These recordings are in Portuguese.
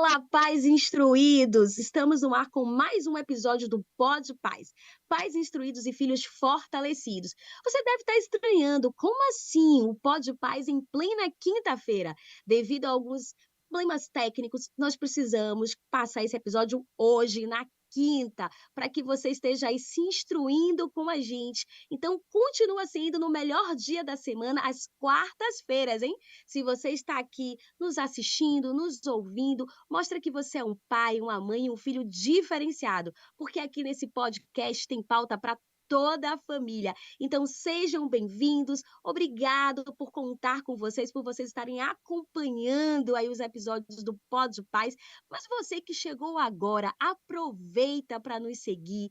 Fala, pais instruídos! Estamos no ar com mais um episódio do Pod Pais. Pais instruídos e filhos fortalecidos. Você deve estar estranhando, como assim o Pod Pais em plena quinta-feira? Devido a alguns problemas técnicos, nós precisamos passar esse episódio hoje, na quinta, para que você esteja aí se instruindo com a gente. Então, continua sendo no melhor dia da semana, às quartas-feiras, hein? Se você está aqui nos assistindo, nos ouvindo, mostra que você é um pai, uma mãe, um filho diferenciado, porque aqui nesse podcast tem pauta para toda a família. Então sejam bem-vindos. Obrigado por contar com vocês, por vocês estarem acompanhando aí os episódios do Pod Paz. Mas você que chegou agora, aproveita para nos seguir.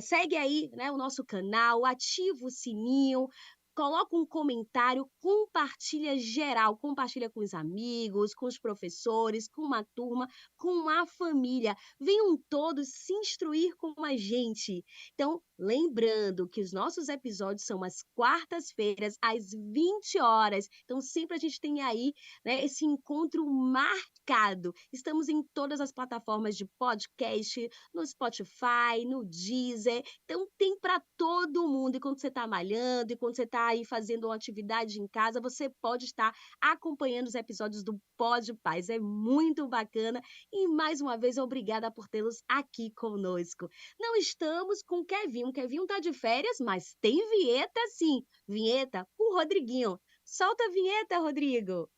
Segue aí, né, o nosso canal, ativa o sininho, coloca um comentário, compartilha geral, compartilha com os amigos, com os professores, com uma turma, com a família. Venham todos se instruir com a gente. Então, lembrando que os nossos episódios são às quartas-feiras, às 20 horas. Então, sempre a gente tem aí, né, esse encontro marcado. Estamos em todas as plataformas de podcast, no Spotify, no Deezer. Então, tem para todo mundo. E quando você está malhando, e quando você está aí fazendo uma atividade em casa, você pode estar acompanhando os episódios do Pod Paz. É muito bacana. E, mais uma vez, obrigada por tê-los aqui conosco. Não estamos com o Kevin. O Kevin está de férias, mas tem vinheta sim. Vinheta com o Rodriguinho. Solta a vinheta, Rodrigo.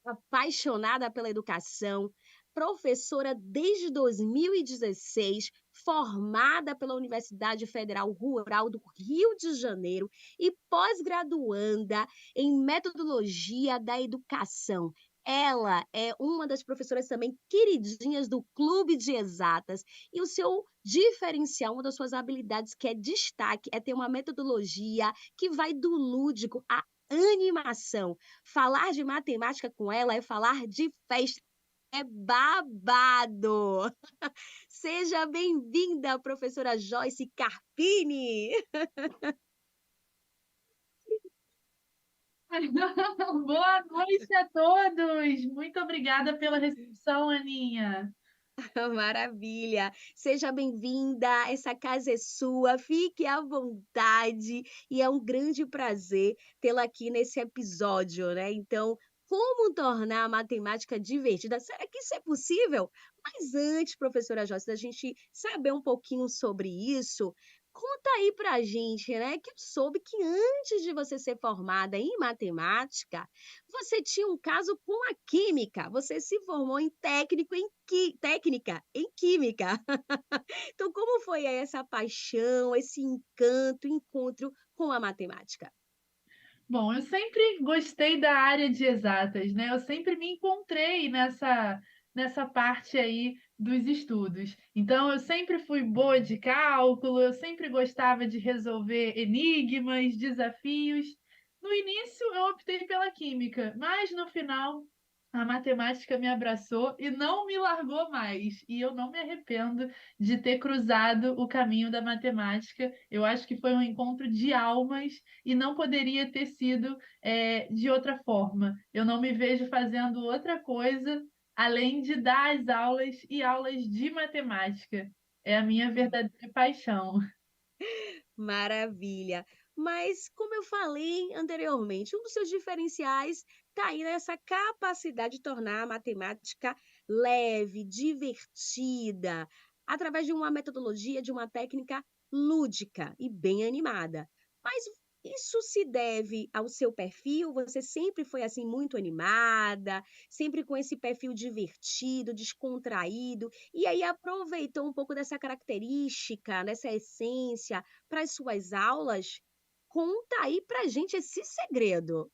Apaixonada pela educação, professora desde 2016, formada pela Universidade Federal Rural do Rio de Janeiro e pós-graduanda em metodologia da educação. Ela é uma das professoras também queridinhas do Clube de Exatas e o seu diferencial, uma das suas habilidades que é destaque, é ter uma metodologia que vai do lúdico à animação. Falar de matemática com ela é falar de festa. É babado! Seja bem-vinda, professora Joyce Carpini! Boa noite a todos! Muito obrigada pela recepção, Aninha. Maravilha! Seja bem-vinda, essa casa é sua, fique à vontade e é um grande prazer tê-la aqui nesse episódio, né? Então, como tornar a matemática divertida? Será que isso é possível? Mas antes, professora Joyce, da gente saber um pouquinho sobre isso, conta aí pra gente, né? Que eu soube que antes de você ser formada em matemática, você tinha um caso com a química. Você se formou em técnica em química. Então, como foi aí essa paixão, esse encanto, encontro com a matemática? Bom, eu sempre gostei da área de exatas, né? Eu sempre me encontrei nessa parte aí dos estudos. Então, eu sempre fui boa de cálculo, eu sempre gostava de resolver enigmas, desafios. No início, eu optei pela química, mas no final, a matemática me abraçou e não me largou mais. E eu não me arrependo de ter cruzado o caminho da matemática. Eu acho que foi um encontro de almas e não poderia ter sido de outra forma. Eu não me vejo fazendo outra coisa além de dar as aulas e aulas de matemática. É a minha verdadeira paixão. Maravilha. Mas, como eu falei anteriormente, um dos seus diferenciais está aí nessa capacidade de tornar a matemática leve, divertida, através de uma metodologia, de uma técnica lúdica e bem animada. Mas isso se deve ao seu perfil? Você sempre foi assim muito animada, sempre com esse perfil divertido, descontraído, e aí aproveitou um pouco dessa característica, dessa essência para as suas aulas? Conta aí pra gente esse segredo.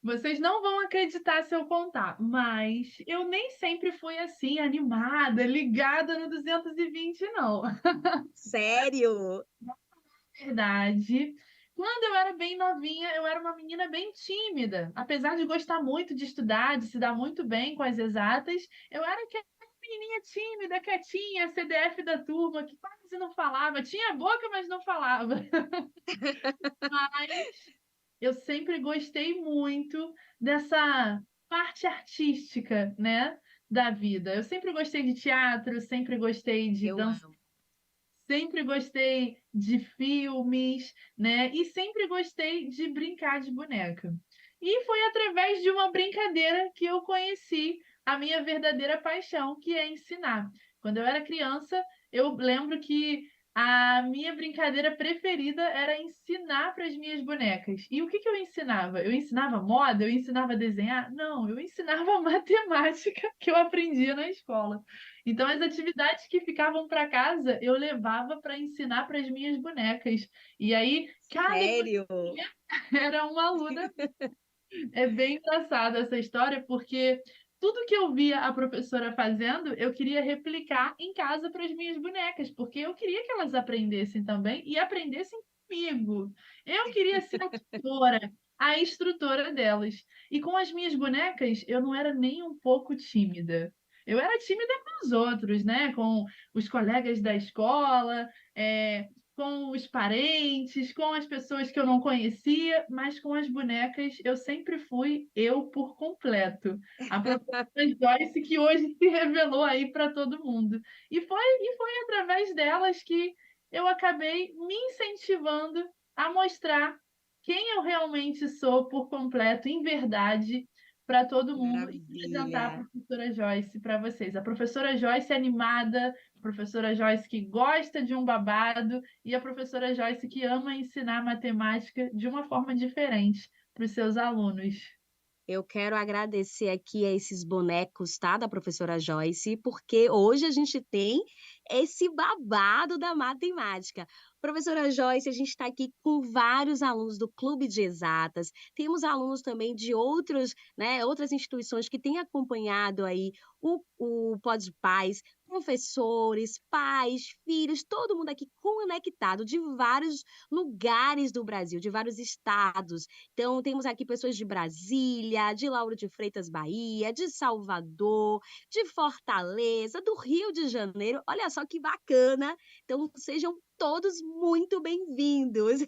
Vocês não vão acreditar se eu contar, mas eu nem sempre fui assim, animada, ligada no 220, não. Sério? Verdade. Quando eu era bem novinha, eu era uma menina bem tímida. Apesar de gostar muito de estudar, de se dar muito bem com as exatas, eu era aquela menininha tímida, quietinha, CDF da turma, que quase não falava. Tinha boca, mas não falava. Mas eu sempre gostei muito dessa parte artística, né, da vida. Eu sempre gostei de teatro, sempre gostei de Eu dança, amo. sempre gostei de filmes, né? E sempre gostei de brincar de boneca. E foi através de uma brincadeira que eu conheci a minha verdadeira paixão, que é ensinar. Quando eu era criança, eu lembro que a minha brincadeira preferida era ensinar para as minhas bonecas. E o que que eu ensinava? Eu ensinava moda? Eu ensinava a desenhar? Não, eu ensinava matemática que eu aprendia na escola. Então, as atividades que ficavam para casa, eu levava para ensinar para as minhas bonecas. E aí, cada Sério? bonequinha era uma aluna. É bem engraçada essa história, porque tudo que eu via a professora fazendo, eu queria replicar em casa para as minhas bonecas, porque eu queria que elas aprendessem também e aprendessem comigo. Eu queria ser a tutora, a instrutora delas. E com as minhas bonecas, eu não era nem um pouco tímida. Eu era tímida com os outros, né? Com os colegas da escola, com os parentes, com as pessoas que eu não conhecia, mas com as bonecas eu sempre fui eu por completo. A professora Joyce que hoje se revelou aí para todo mundo. E foi através delas que eu acabei me incentivando a mostrar quem eu realmente sou por completo, em verdade, para todo mundo e apresentar a Maravilha. professora Joyce para vocês. A professora Joyce animada, a professora Joyce que gosta de um babado e a professora Joyce que ama ensinar matemática de uma forma diferente para os seus alunos. Eu quero agradecer aqui a esses bonecos, tá, da professora Joyce, porque hoje a gente tem esse babado da matemática. Professora Joyce, a gente está aqui com vários alunos do Clube de Exatas, temos alunos também de outros, né, outras instituições que têm acompanhado aí o Pod Paz, professores, pais, filhos, todo mundo aqui conectado de vários lugares do Brasil, de vários estados. Então, temos aqui pessoas de Brasília, de Lauro de Freitas, Bahia, de Salvador, de Fortaleza, do Rio de Janeiro. Olha só que bacana. Então, sejam todos muito bem-vindos.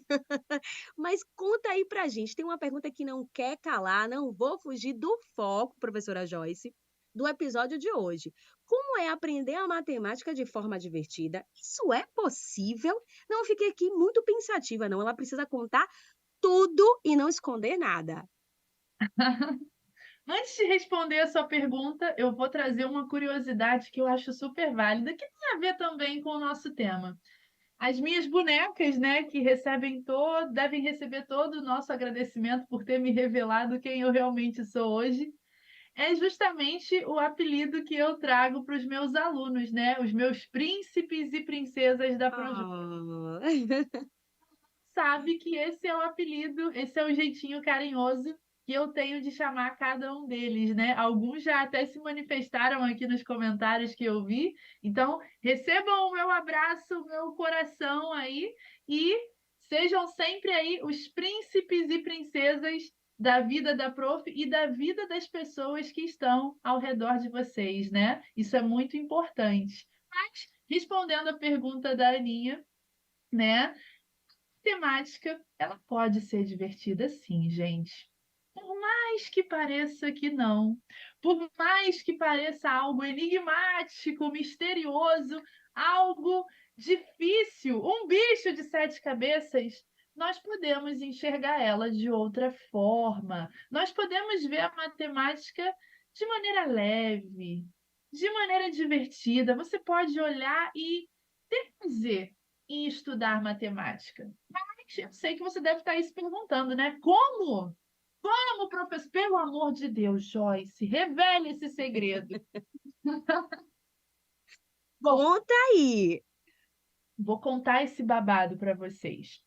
Mas conta aí pra gente. Tem uma pergunta que não quer calar, não vou fugir do foco, professora Joyce, do episódio de hoje. Como é aprender a matemática de forma divertida? Isso é possível? Não, fiquei aqui muito pensativa, não. Ela precisa contar tudo e não esconder nada. Antes de responder a sua pergunta, eu vou trazer uma curiosidade que eu acho super válida, que tem a ver também com o nosso tema. As minhas bonecas, né, que devem receber todo o nosso agradecimento por ter me revelado quem eu realmente sou hoje, é justamente o apelido que eu trago para os meus alunos, né, os meus príncipes e princesas da Projo. Oh. Sabe que esse é o apelido, esse é o jeitinho carinhoso que eu tenho de chamar cada um deles, né? Alguns já até se manifestaram aqui nos comentários que eu vi. Então, recebam o meu abraço, o meu coração aí e sejam sempre aí os príncipes e princesas da vida da prof e da vida das pessoas que estão ao redor de vocês, né? Isso é muito importante. Mas, respondendo a pergunta da Aninha, né? Temática, ela pode ser divertida sim, gente. Por mais que pareça que não, por mais que pareça algo enigmático, misterioso, algo difícil, um bicho de sete cabeças, nós podemos enxergar ela de outra forma. Nós podemos ver a matemática de maneira leve, de maneira divertida. Você pode olhar e ter prazer em estudar matemática. Mas eu sei que você deve estar aí se perguntando, né? Como? Como, professor? Pelo amor de Deus, Joyce, revele esse segredo. Bom, Conta aí. vou contar esse babado para vocês.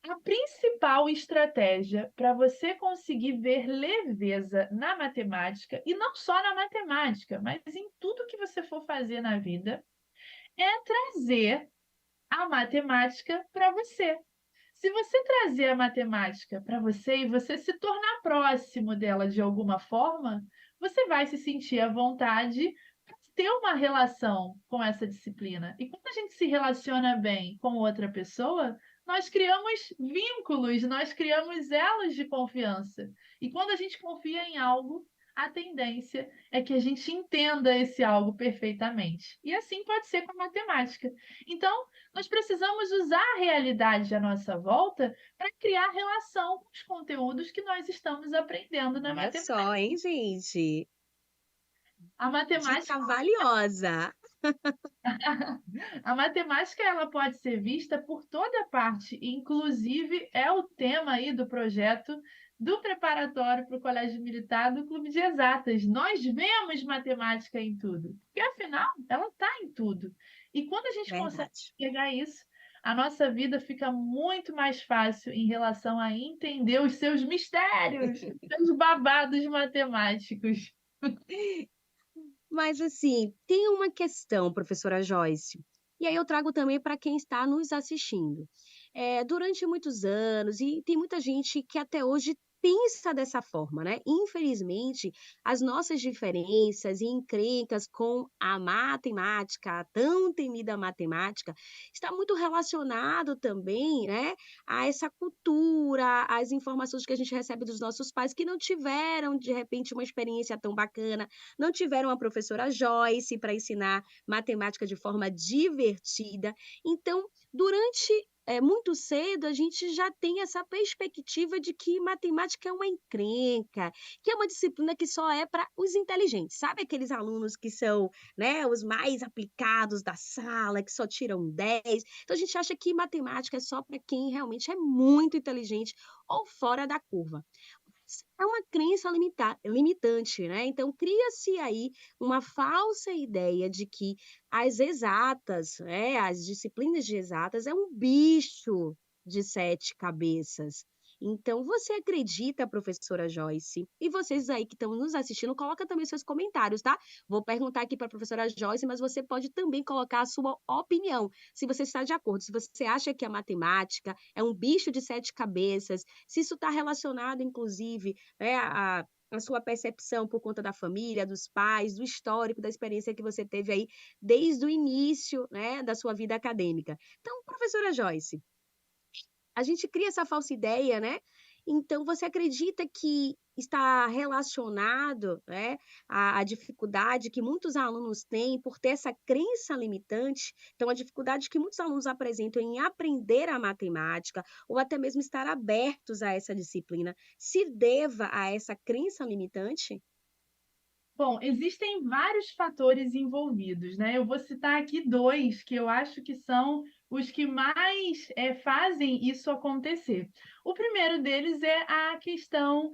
A principal estratégia para você conseguir ver leveza na matemática, e não só na matemática, mas em tudo que você for fazer na vida, é trazer a matemática para você. Se você trazer a matemática para você e você se tornar próximo dela de alguma forma, você vai se sentir à vontade para ter uma relação com essa disciplina. E quando a gente se relaciona bem com outra pessoa, nós criamos vínculos, nós criamos elos de confiança. E quando a gente confia em algo, a tendência é que a gente entenda esse algo perfeitamente. E assim pode ser com a matemática. Então, nós precisamos usar a realidade à nossa volta para criar relação com os conteúdos que nós estamos aprendendo na Olha matemática. só, hein, gente? A Dica matemática, valiosa. a matemática ela pode ser vista por toda parte, inclusive é o tema aí do projeto do preparatório para o Colégio Militar do Clube de Exatas. Nós vemos matemática em tudo, porque afinal ela está em tudo. E quando a gente consegue Verdade. pegar isso, a nossa vida fica muito mais fácil em relação a entender os seus mistérios, os seus babados matemáticos. Mas assim, tem uma questão, professora Joyce, e aí eu trago também para quem está nos assistindo. Durante muitos anos, e tem muita gente que até hoje pensa dessa forma, né? Infelizmente, as nossas diferenças e encrencas com a matemática, a tão temida matemática, está muito relacionado também, né, a essa cultura, às informações que a gente recebe dos nossos pais que não tiveram, de repente, uma experiência tão bacana, não tiveram a professora Joyce para ensinar matemática de forma divertida. Então, durante muito cedo, a gente já tem essa perspectiva de que matemática é uma encrenca, que é uma disciplina que só é para os inteligentes. Sabe aqueles alunos que são, né, os mais aplicados da sala, que só tiram 10? Então, a gente acha que matemática é só para quem realmente é muito inteligente ou fora da curva. É uma crença limitante, né, então cria-se aí uma falsa ideia de que as exatas, né, as disciplinas de exatas é um bicho de 7 cabeças. Então você acredita, professora Joyce, e vocês aí que estão nos assistindo, coloca também seus comentários, tá? Vou perguntar aqui para a professora Joyce, mas você pode também colocar a sua opinião, se você está de acordo, se você acha que a matemática é um bicho de 7 cabeças, se isso está relacionado, inclusive, né, a sua percepção por conta da família, dos pais, do histórico, da experiência que você teve aí desde o início, né, da sua vida acadêmica. Então, professora Joyce, a gente cria essa falsa ideia, né? Então, você acredita que está relacionado, né, à dificuldade que muitos alunos têm por ter essa crença limitante? Então, a dificuldade que muitos alunos apresentam em aprender a matemática, ou até mesmo estar abertos a essa disciplina, se deva a essa crença limitante? Bom, existem vários fatores envolvidos, né? Eu vou citar aqui dois que eu acho que são os que mais fazem isso acontecer. O primeiro deles é a questão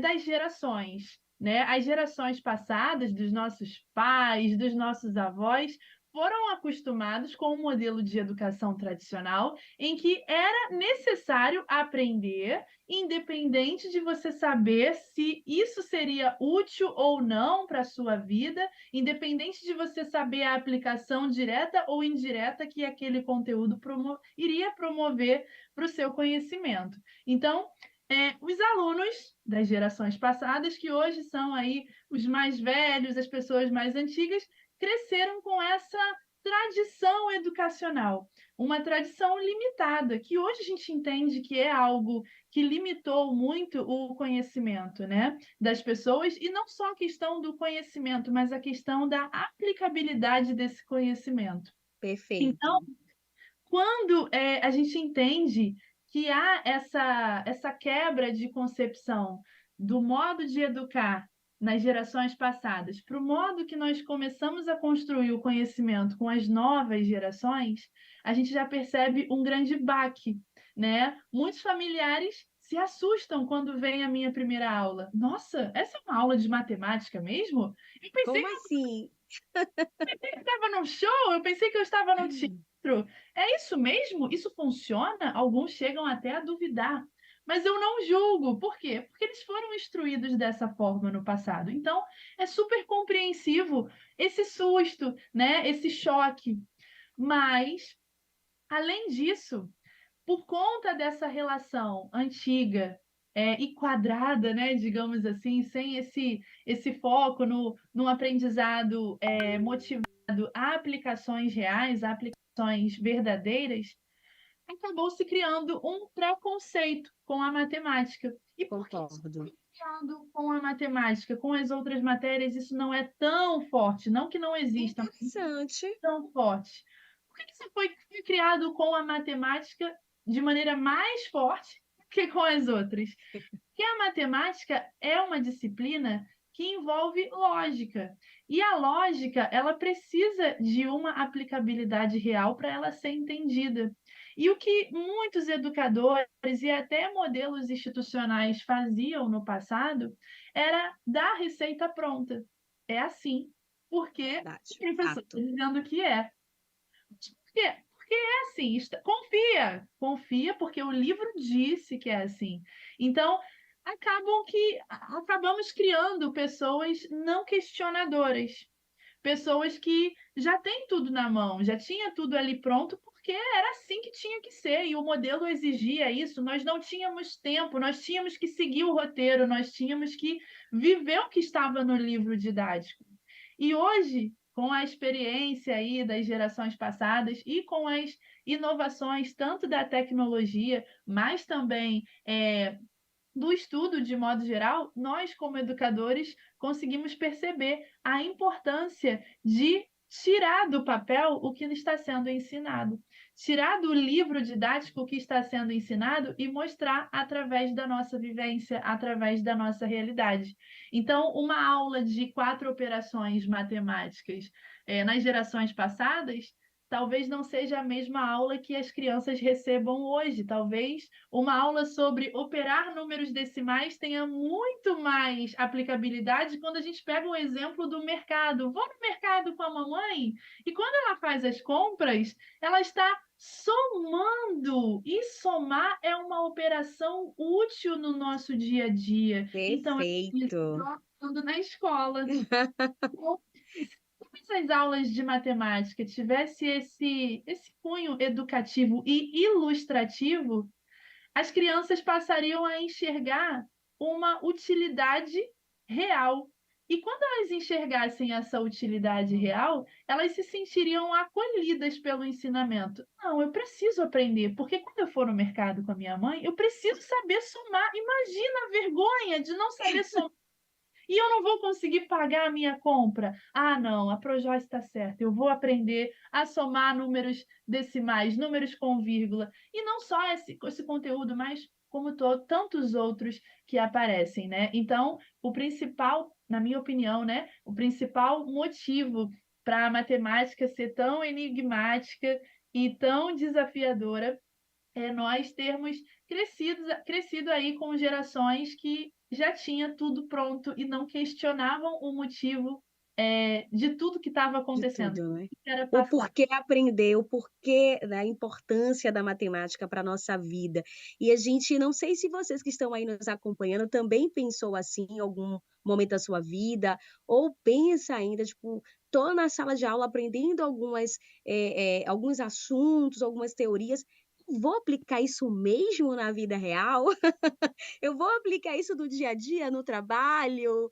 das gerações, né? As gerações passadas, dos nossos pais, dos nossos avós, foram acostumados com um modelo de educação tradicional em que era necessário aprender independente de você saber se isso seria útil ou não para a sua vida, independente de você saber a aplicação direta ou indireta que aquele conteúdo iria promover para o seu conhecimento. Então, os alunos das gerações passadas, que hoje são aí os mais velhos, as pessoas mais antigas, cresceram com essa tradição educacional, uma tradição limitada, que hoje a gente entende que é algo que limitou muito o conhecimento, né, das pessoas, e não só a questão do conhecimento, mas a questão da aplicabilidade desse conhecimento. Então, Perfeito. quando a gente entende que há essa quebra de concepção do modo de educar nas gerações passadas para o modo que nós começamos a construir o conhecimento com as novas gerações, a gente já percebe um grande baque, né? Muitos familiares se assustam quando vem a minha primeira aula. Nossa, essa é uma aula de matemática mesmo? Eu pensei Como assim? eu estava num show, eu pensei que eu estava no teatro. É isso mesmo? Isso funciona? Alguns chegam até a duvidar. Mas eu não julgo. Por quê? Porque eles foram instruídos dessa forma no passado. Então, é super compreensivo esse susto, né? Esse choque. Mas, além disso, por conta dessa relação antiga, e quadrada, né, digamos assim, sem esse foco no aprendizado, motivado a aplicações reais, a aplicações verdadeiras, acabou se criando um preconceito com a matemática. E por que isso Concordo. foi criado com a matemática? Com as outras matérias, isso não é tão forte. Não que não exista, mas não é Interessante. tão forte. Por que isso foi criado com a matemática de maneira mais forte que com as outras? Porque a matemática é uma disciplina que envolve lógica. E a lógica, ela precisa de uma aplicabilidade real para ela ser entendida. E o que muitos educadores e até modelos institucionais faziam no passado era dar receita pronta. É assim, porque o Verdade. professor está Fato. dizendo que é. Por quê? Porque é assim, confia, confia porque o livro disse que é assim. Então, acabamos criando pessoas não questionadoras, pessoas que já têm tudo na mão, já tinha tudo ali pronto, porque era assim que tinha que ser, e o modelo exigia isso. Nós não tínhamos tempo, nós tínhamos que seguir o roteiro, nós tínhamos que viver o que estava no livro didático. E hoje, com a experiência aí das gerações passadas e com as inovações tanto da tecnologia, mas também do estudo de modo geral, nós, como educadores, conseguimos perceber a importância de tirar do papel o que está sendo ensinado, tirar do livro didático o que está sendo ensinado e mostrar através da nossa vivência, através da nossa realidade. Então, uma aula de 4 operações matemáticas, nas gerações passadas, talvez não seja a mesma aula que as crianças recebam hoje. Talvez uma aula sobre operar números decimais tenha muito mais aplicabilidade quando a gente pega um exemplo do mercado. Vou no mercado com a mamãe e quando ela faz as compras, ela está somando. E somar é uma operação útil no nosso dia a dia. Então, é isso que Perfeito. eu aprendo na escola. Então, se as aulas de matemática tivesse esse cunho educativo e ilustrativo, as crianças passariam a enxergar uma utilidade real. E quando elas enxergassem essa utilidade real, elas se sentiriam acolhidas pelo ensinamento. Não, eu preciso aprender, porque quando eu for no mercado com a minha mãe, eu preciso saber somar. Imagina a vergonha de não saber somar e eu não vou conseguir pagar a minha compra. Ah, não, a Projoice está certa. Eu vou aprender a somar números decimais, números com vírgula. E não só esse conteúdo, mas como tantos outros que aparecem, né? Então, o principal, na minha opinião, né? O principal motivo para a matemática ser tão enigmática e tão desafiadora é nós termos crescido aí com gerações que já tinha tudo pronto e não questionavam o motivo de tudo que estava De acontecendo. tudo, né? Era O passar. porquê aprender, o porquê da importância da matemática para a nossa vida. E a gente, não sei se vocês que estão aí nos acompanhando também pensou assim em algum momento da sua vida, ou pensa ainda, tipo, tô na sala de aula aprendendo alguns assuntos, algumas teorias, vou aplicar isso mesmo na vida real? Eu vou aplicar isso no dia a dia, no trabalho,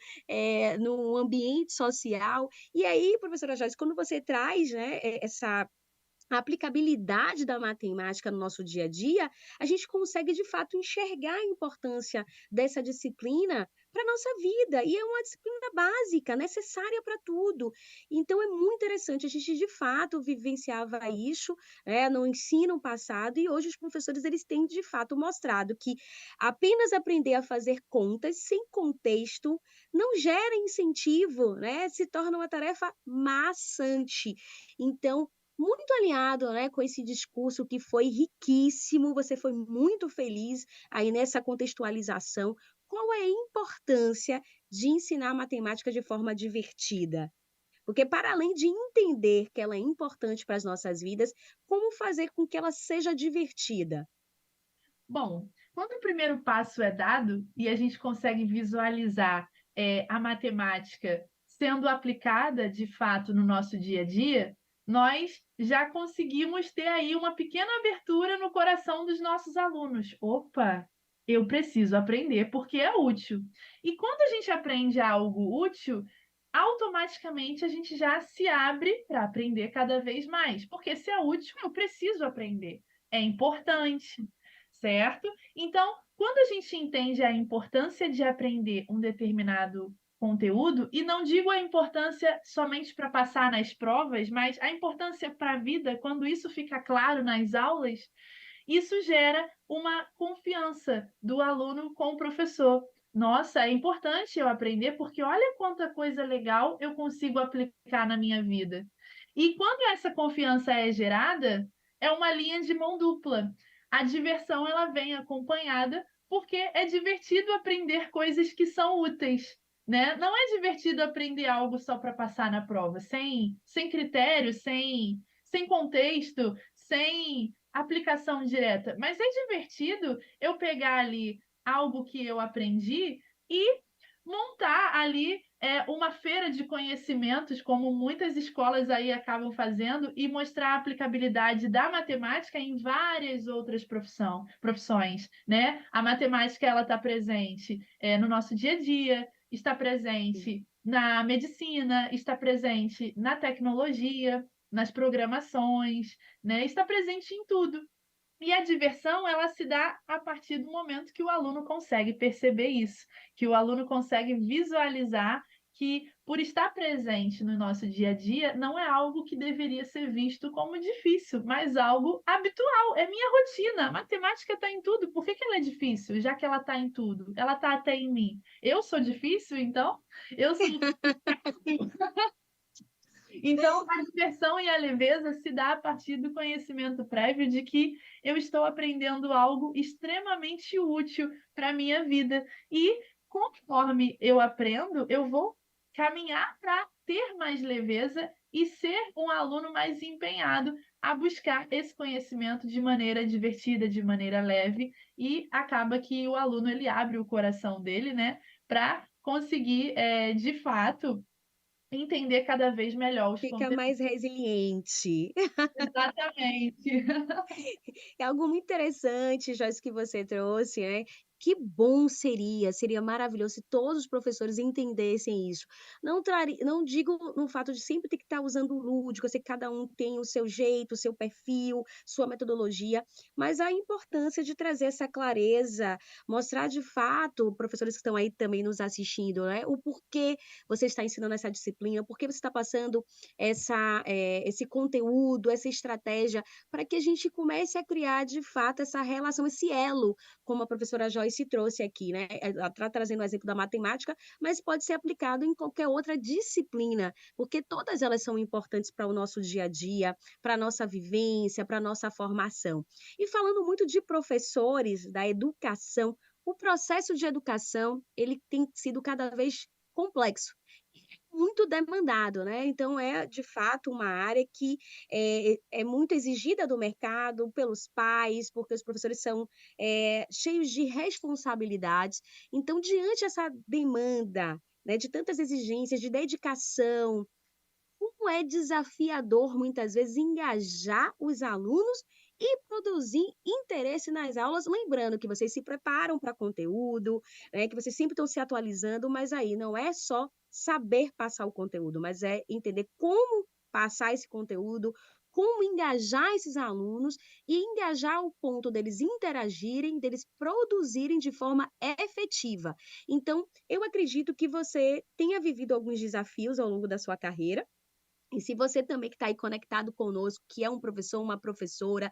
no ambiente social. E aí, professora Joyce, quando você traz, né, essa a aplicabilidade da matemática no nosso dia a dia, a gente consegue de fato enxergar a importância dessa disciplina para a nossa vida. E é uma disciplina básica, necessária para tudo. Então é muito interessante. A gente de fato vivenciava isso, né, no ensino passado, e hoje os professores eles têm de fato mostrado que apenas aprender a fazer contas sem contexto não gera incentivo, né? Se torna uma tarefa maçante. Então, muito alinhado, né, com esse discurso que foi riquíssimo, você foi muito feliz aí nessa contextualização. Qual é a importância de ensinar matemática de forma divertida? Porque para além de entender que ela é importante para as nossas vidas, como fazer com que ela seja divertida? Bom, quando o primeiro passo é dado e a gente consegue visualizar a matemática sendo aplicada de fato no nosso dia a dia, nós já conseguimos ter aí uma pequena abertura no coração dos nossos alunos. Opa, eu preciso aprender porque é útil. E quando a gente aprende algo útil, automaticamente a gente já se abre para aprender cada vez mais, porque se é útil, eu preciso aprender. É importante, certo? Então, quando a gente entende a importância de aprender um determinado conteúdo, e não digo a importância somente para passar nas provas, mas a importância para a vida, quando isso fica claro nas aulas, isso gera uma confiança do aluno com o professor. Nossa, é importante eu aprender, porque olha quanta coisa legal eu consigo aplicar na minha vida. E quando essa confiança é gerada, é uma linha de mão dupla. A diversão ela vem acompanhada, porque é divertido aprender coisas que são úteis, né? Não é divertido aprender algo só para passar na prova, sem critério, sem contexto, sem aplicação direta. Mas é divertido eu pegar ali algo que eu aprendi e montar ali uma feira de conhecimentos, como muitas escolas aí acabam fazendo, e mostrar a aplicabilidade da matemática em várias outras profissões, né? A matemática ela está presente no nosso dia a dia, está presente na medicina, está presente na tecnologia, nas programações, né? Está presente em tudo. E a diversão, ela se dá a partir do momento que o aluno consegue perceber isso, que o aluno consegue visualizar que, por estar presente no nosso dia a dia, não é algo que deveria ser visto como difícil, mas algo habitual. É minha rotina. A matemática está em tudo. Por que ela é difícil, já que ela está em tudo? Ela está até em mim. Eu sou difícil, então? Eu sou. Então, a diversão e a leveza se dá a partir do conhecimento prévio de que eu estou aprendendo algo extremamente útil para a minha vida. E conforme eu aprendo, eu vou caminhar para ter mais leveza e ser um aluno mais empenhado a buscar esse conhecimento de maneira divertida, de maneira leve, e acaba que o aluno ele abre o coração dele, né, para conseguir, de fato, entender cada vez melhor os Fica conteúdos. mais resiliente. Exatamente. É algo muito interessante, Joyce, que você trouxe, né? Que bom seria maravilhoso se todos os professores entendessem isso. Não digo no fato de sempre ter que estar usando o lúdico, eu sei que cada um tem o seu jeito, o seu perfil, sua metodologia, mas a importância de trazer essa clareza, mostrar de fato, professores que estão aí também nos assistindo, né? O porquê você está ensinando essa disciplina, por que você está passando esse conteúdo, essa estratégia para que a gente comece a criar, de fato, essa relação, esse elo, como a professora Joyce trouxe aqui, né? Ela está trazendo o exemplo da matemática, mas pode ser aplicado em qualquer outra disciplina, porque todas elas são importantes para o nosso dia a dia, para a nossa vivência, para a nossa formação. E falando muito de professores, da educação, o processo de educação, ele tem sido cada vez complexo, muito demandado, né? Então, é de fato uma área que é muito exigida do mercado, pelos pais, porque os professores são cheios de responsabilidades. Então, diante dessa demanda, né, de tantas exigências, de dedicação, como é desafiador, muitas vezes, engajar os alunos e produzir interesse nas aulas, lembrando que vocês se preparam para conteúdo, né, que vocês sempre estão se atualizando, mas aí não é só saber passar o conteúdo, mas é entender como passar esse conteúdo, como engajar esses alunos e engajar ao ponto deles interagirem, deles produzirem de forma efetiva. Então, eu acredito que você tenha vivido alguns desafios ao longo da sua carreira, e se você também que está aí conectado conosco, que é um professor, uma professora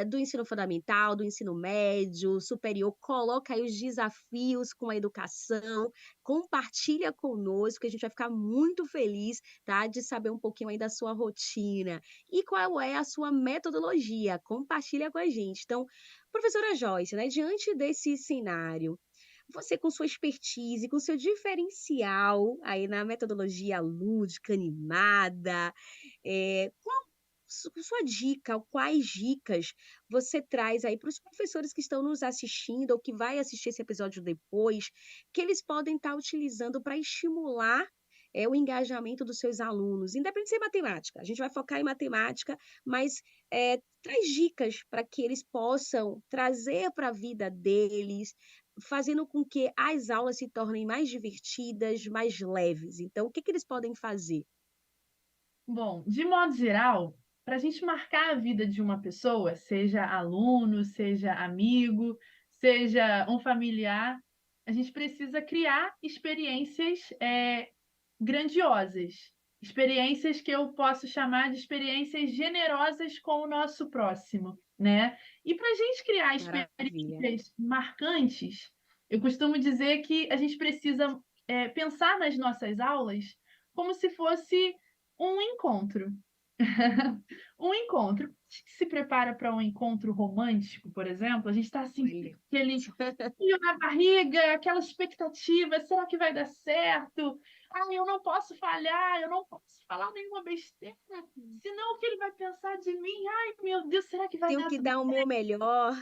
do ensino fundamental, do ensino médio, superior, coloca aí os desafios com a educação, compartilha conosco, que a gente vai ficar muito feliz, tá, de saber um pouquinho aí da sua rotina e qual é a sua metodologia. Compartilha com a gente. Então, professora Joyce, né, diante desse cenário, você com sua expertise, com seu diferencial aí na metodologia lúdica, animada, qual sua dica, ou quais dicas você traz aí para os professores que estão nos assistindo ou que vai assistir esse episódio depois, que eles podem estar utilizando para estimular o engajamento dos seus alunos, independente de ser matemática. A gente vai focar em matemática, mas traz dicas para que eles possam trazer para a vida deles, fazendo com que as aulas se tornem mais divertidas, mais leves. Então, o que que eles podem fazer? Bom, de modo geral, para a gente marcar a vida de uma pessoa, seja aluno, seja amigo, seja um familiar, a gente precisa criar experiências grandiosas, experiências que eu posso chamar de experiências generosas com o nosso próximo, né? E para a gente criar Maravilha. experiências marcantes, eu costumo dizer que a gente precisa pensar nas nossas aulas como se fosse um encontro. Um encontro. A gente se prepara para um encontro romântico, por exemplo, a gente está assim, Olha. aquele frio na barriga, aquela expectativa, será que vai dar certo? Ai, eu não posso falhar, eu não posso falar nenhuma besteira, senão o que ele vai pensar de mim? Ai, meu Deus, será que vai Tenho dar que tudo dar o meu melhor.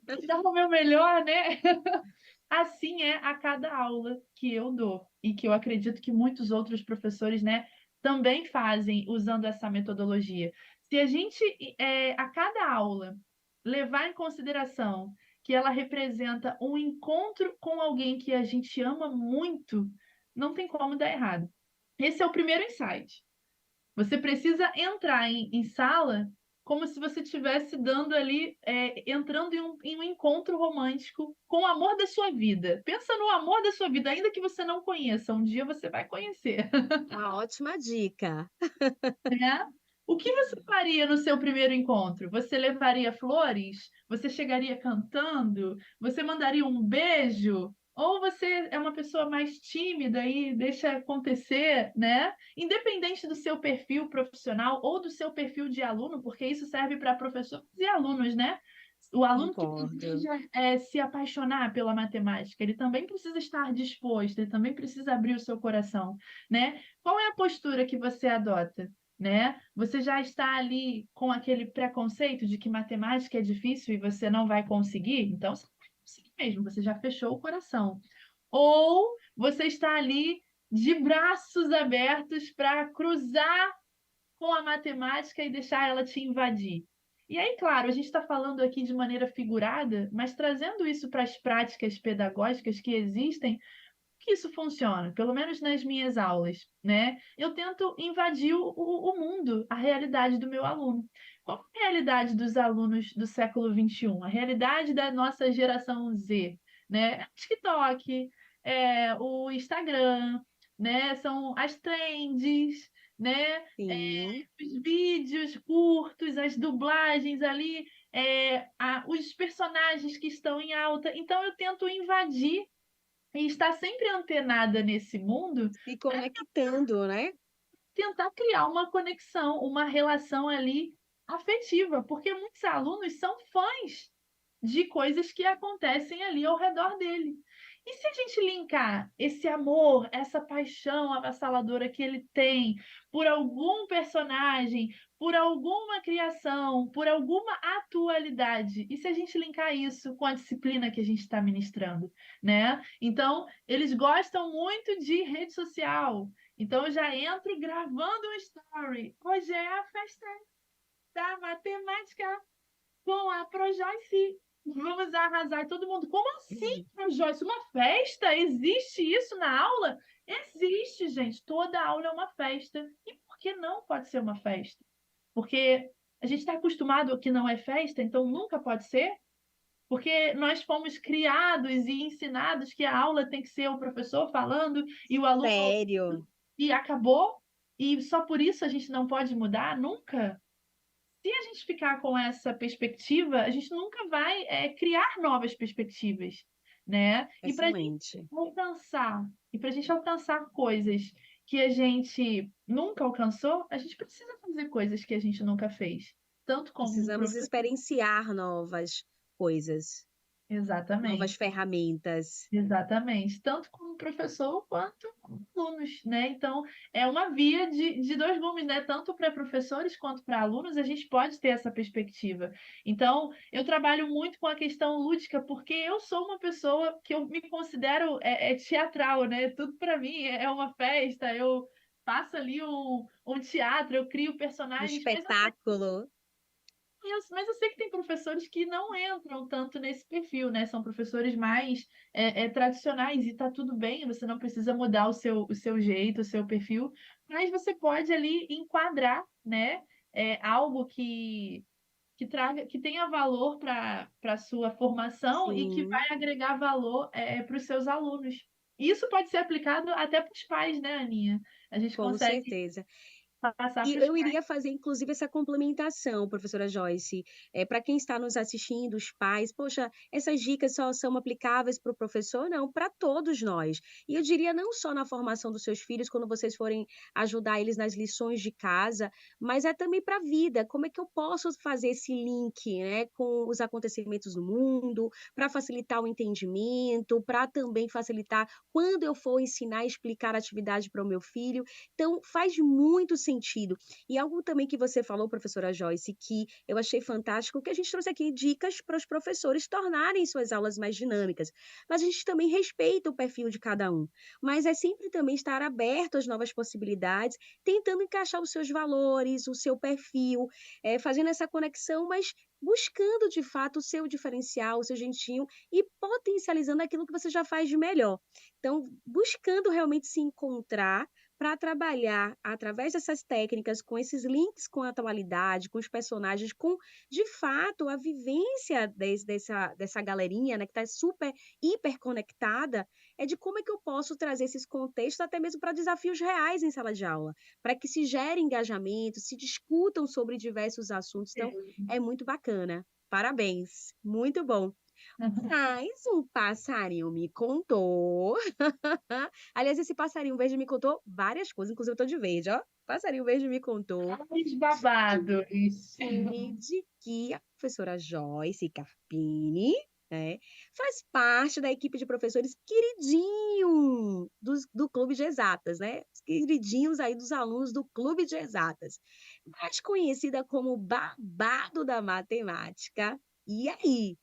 certo? Dar o meu melhor, né? Assim é a cada aula que eu dou e que eu acredito que muitos outros professores, né, também fazem usando essa metodologia. Se a gente, a cada aula, levar em consideração que ela representa um encontro com alguém que a gente ama muito, não tem como dar errado. Esse é o primeiro insight. Você precisa entrar em sala como se você estivesse dando ali, entrando em um encontro romântico com o amor da sua vida. Pensa no amor da sua vida, ainda que você não conheça, um dia você vai conhecer, Uma ótima dica. né? O que você faria no seu primeiro encontro? Você levaria flores? Você chegaria cantando? Você mandaria um beijo? Ou você é uma pessoa mais tímida e deixa acontecer, né? Independente do seu perfil profissional ou do seu perfil de aluno, porque isso serve para professores e alunos, né? O aluno que Concordo. deseja se apaixonar pela matemática, ele também precisa estar disposto, ele também precisa abrir o seu coração, né? Qual é a postura que você adota? Né? Você já está ali com aquele preconceito de que matemática é difícil e você não vai conseguir, então você vai conseguir mesmo, você já fechou o coração. Ou você está ali de braços abertos para cruzar com a matemática e deixar ela te invadir. E aí, claro, a gente está falando aqui de maneira figurada, mas trazendo isso para as práticas pedagógicas que existem, que isso funciona, pelo menos nas minhas aulas, né? Eu tento invadir o mundo, a realidade do meu aluno. Qual é a realidade dos alunos do século XXI? A realidade da nossa geração Z, né? TikTok, o Instagram, né? São as trends, né? Sim. Os vídeos curtos, as dublagens ali, os personagens que estão em alta. Então eu tento invadir e estar sempre antenada nesse mundo Se para conectando, né? tentar criar uma conexão, uma relação ali afetiva, porque muitos alunos são fãs de coisas que acontecem ali ao redor dele. E se a gente linkar esse amor, essa paixão avassaladora que ele tem por algum personagem, por alguma criação, por alguma atualidade, e se a gente linkar isso com a disciplina que a gente está ministrando, né? Então, eles gostam muito de rede social. Então, eu já entro gravando um story. Hoje é a festa da matemática com a ProJoyce. Vamos arrasar todo mundo. Como assim, ProJoyce? Uma festa? Existe isso na aula? Existe, gente. Toda aula é uma festa. E por que não pode ser uma festa? Porque a gente está acostumado que não é festa, então nunca pode ser? Porque nós fomos criados e ensinados que a aula tem que ser o professor falando e o aluno Sério. e acabou, e só por isso a gente não pode mudar nunca? Se a gente ficar com essa perspectiva, a gente nunca vai criar novas perspectivas, né? Excelente. E para a gente alcançar coisas que a gente nunca alcançou, a gente precisa fazer coisas que a gente nunca fez, tanto como Precisamos professor. experienciar novas coisas. novas Exatamente. ferramentas. Exatamente, tanto como professor quanto como alunos, né? Então, é uma via de dois gumes, né? Tanto para professores quanto para alunos, a gente pode ter essa perspectiva. Então, eu trabalho muito com a questão lúdica, porque eu sou uma pessoa que eu me considero teatral, né? Tudo para mim é uma festa, eu faço ali um teatro, eu crio Um personagens, espetáculo. mas eu sei que tem professores que não entram tanto nesse perfil, né? São professores mais tradicionais e tá tudo bem, você não precisa mudar o seu jeito, o seu perfil, mas você pode ali enquadrar, né? Algo que tenha valor para a sua formação e que Sim, vai agregar valor para os seus alunos. Isso pode ser aplicado até para os pais, né, Aninha? A gente com consegue certeza. passar E para os eu pais. iria fazer, inclusive, essa complementação, professora Joyce, para quem está nos assistindo, os pais, poxa, essas dicas só são aplicáveis para o professor? Não, para todos nós. E eu diria não só na formação dos seus filhos, quando vocês forem ajudar eles nas lições de casa, mas é também para a vida. Como é que eu posso fazer esse link, né, com os acontecimentos do mundo, para facilitar o entendimento, para também facilitar quando eu for ensinar e explicar a atividade para o meu filho. Então, faz muito sentido. E algo também que você falou, professora Joyce, que eu achei fantástico, que a gente trouxe aqui dicas para os professores tornarem suas aulas mais dinâmicas. Mas a gente também respeita o perfil de cada um. Mas é sempre também estar aberto às novas possibilidades, tentando encaixar os seus valores, o seu perfil, fazendo essa conexão, mas buscando de fato o seu diferencial, o seu jeitinho e potencializando aquilo que você já faz de melhor. Então, buscando realmente se encontrar para trabalhar através dessas técnicas, com esses links com a atualidade, com os personagens, com, de fato, a vivência dessa galerinha, né, que está super, hiper conectada, é de como é que eu posso trazer esses contextos até mesmo para desafios reais em sala de aula, para que se gere engajamento, se discutam sobre diversos assuntos. Então, é muito bacana. Parabéns, muito bom. Mas um passarinho me contou. Aliás, esse passarinho verde me contou várias coisas, inclusive eu tô de verde, ó. Passarinho verde me contou Os babados. de que a professora Joyce Carpini, né, faz parte da equipe de professores queridinho do Clube de Exatas, né? Os queridinhos aí dos alunos do Clube de Exatas, mais conhecida como babado da matemática. E aí,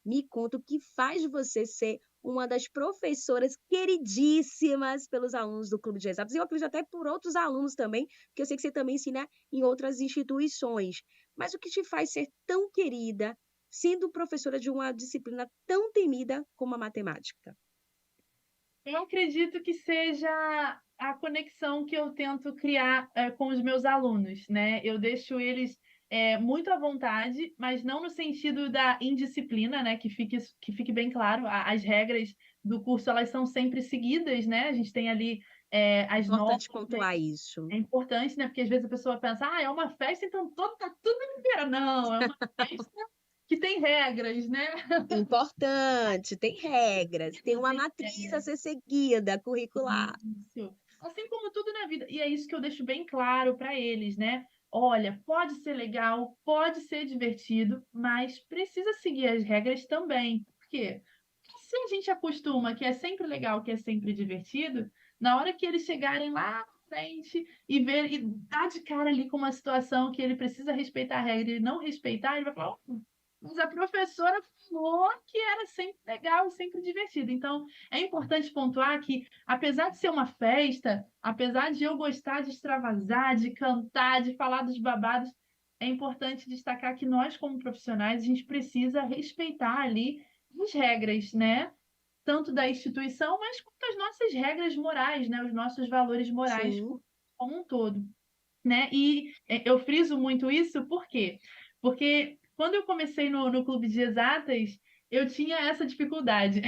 me conta o que faz você ser uma das professoras queridíssimas pelos alunos do Clube de Exatas, e eu acredito até por outros alunos também, porque eu sei que você também ensina em outras instituições. Mas o que te faz ser tão querida, sendo professora de uma disciplina tão temida como a matemática? Eu acredito que seja a conexão que eu tento criar com os meus alunos, né? Eu deixo eles muito à vontade, mas não no sentido da indisciplina, né? Que fique bem claro, as regras do curso elas são sempre seguidas, né? A gente tem ali as normas, Importante né? pontuar isso. É importante, né? Porque às vezes a pessoa pensa, é uma festa, então tá tudo inteira. Não, é uma festa que tem regras, né? Importante, tem regras, tem uma Tem matriz a regras. ser seguida, curricular. Isso. Assim como tudo na vida. E é isso que eu deixo bem claro para eles, né? Olha, pode ser legal, pode ser divertido, mas precisa seguir as regras também. Por quê? Porque se a gente acostuma que é sempre legal, que é sempre divertido, na hora que eles chegarem lá na frente e ver e dar de cara ali com uma situação que ele precisa respeitar a regra e ele não respeitar, ele vai falar: mas a professora falou que era sempre legal e sempre divertido. Então, é importante pontuar que, apesar de ser uma festa, apesar de eu gostar de extravasar, de cantar, de falar dos babados, é importante destacar que nós, como profissionais, a gente precisa respeitar ali as regras, né? Tanto da instituição, mas quanto as nossas regras morais, né? Os nossos valores morais Sim, como um todo, né? E eu friso muito isso, por quê? Porque quando eu comecei no clube de exatas, eu tinha essa dificuldade,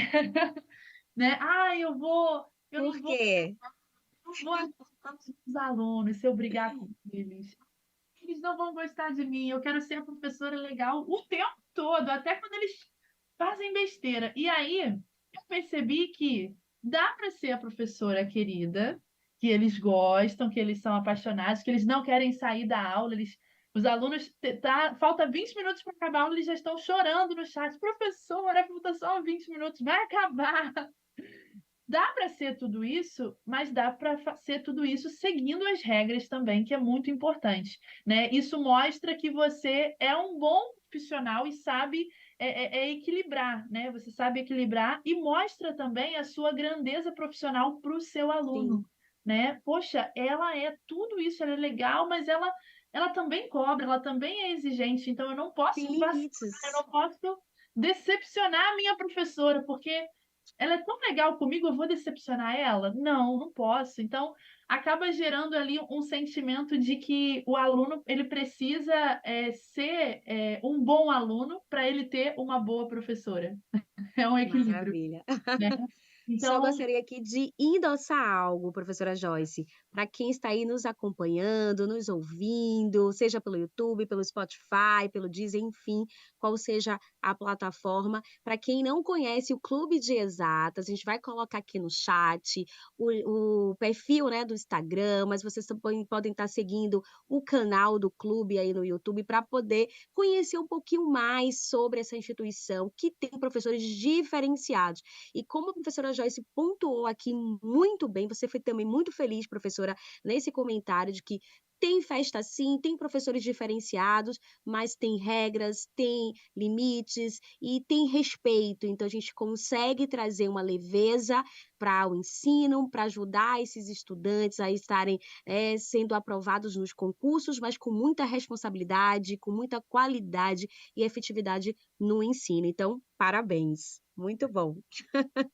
né? Eu por não vou, quê? não vou ajudar os alunos se eu brigar com eles. Eles não vão gostar de mim. Eu quero ser a professora legal o tempo todo, até quando eles fazem besteira. E aí eu percebi que dá para ser a professora querida, que eles gostam, que eles são apaixonados, que eles não querem sair da aula, Os alunos, falta 20 minutos para acabar a aula, eles já estão chorando no chat. Professora, falta só 20 minutos, vai acabar. Dá para ser tudo isso, mas dá para ser tudo isso seguindo as regras também, que é muito importante, né? Isso mostra que você é um bom profissional e sabe equilibrar, né? Você sabe equilibrar e mostra também a sua grandeza profissional para o seu aluno, Sim, né? Poxa, ela é tudo isso, ela é legal, mas ela também cobra, ela também é exigente, então eu não posso tem vacilar, eu limites. não posso decepcionar a minha professora, porque ela é tão legal comigo, eu vou decepcionar ela? Não, não posso. Então, acaba gerando ali um sentimento de que o aluno ele precisa ser um bom aluno para ele ter uma boa professora. É um equilíbrio, Maravilha. né? Só Então, gostaria aqui de endossar algo, professora Joyce, para quem está aí nos acompanhando, nos ouvindo, seja pelo YouTube, pelo Spotify, pelo Deezer, enfim, qual seja a plataforma. Para quem não conhece o Clube de Exatas, a gente vai colocar aqui no chat o perfil, né, do Instagram, mas vocês também podem estar seguindo o canal do clube aí no YouTube para poder conhecer um pouquinho mais sobre essa instituição que tem professores diferenciados. E como a professora Joyce pontuou aqui muito bem, você foi também muito feliz, professora, nesse comentário de que tem festa sim, tem professores diferenciados, mas tem regras, tem limites e tem respeito. Então, a gente consegue trazer uma leveza para o ensino, para ajudar esses estudantes a estarem sendo aprovados nos concursos, mas com muita responsabilidade, com muita qualidade e efetividade no ensino. Então, parabéns. Muito bom.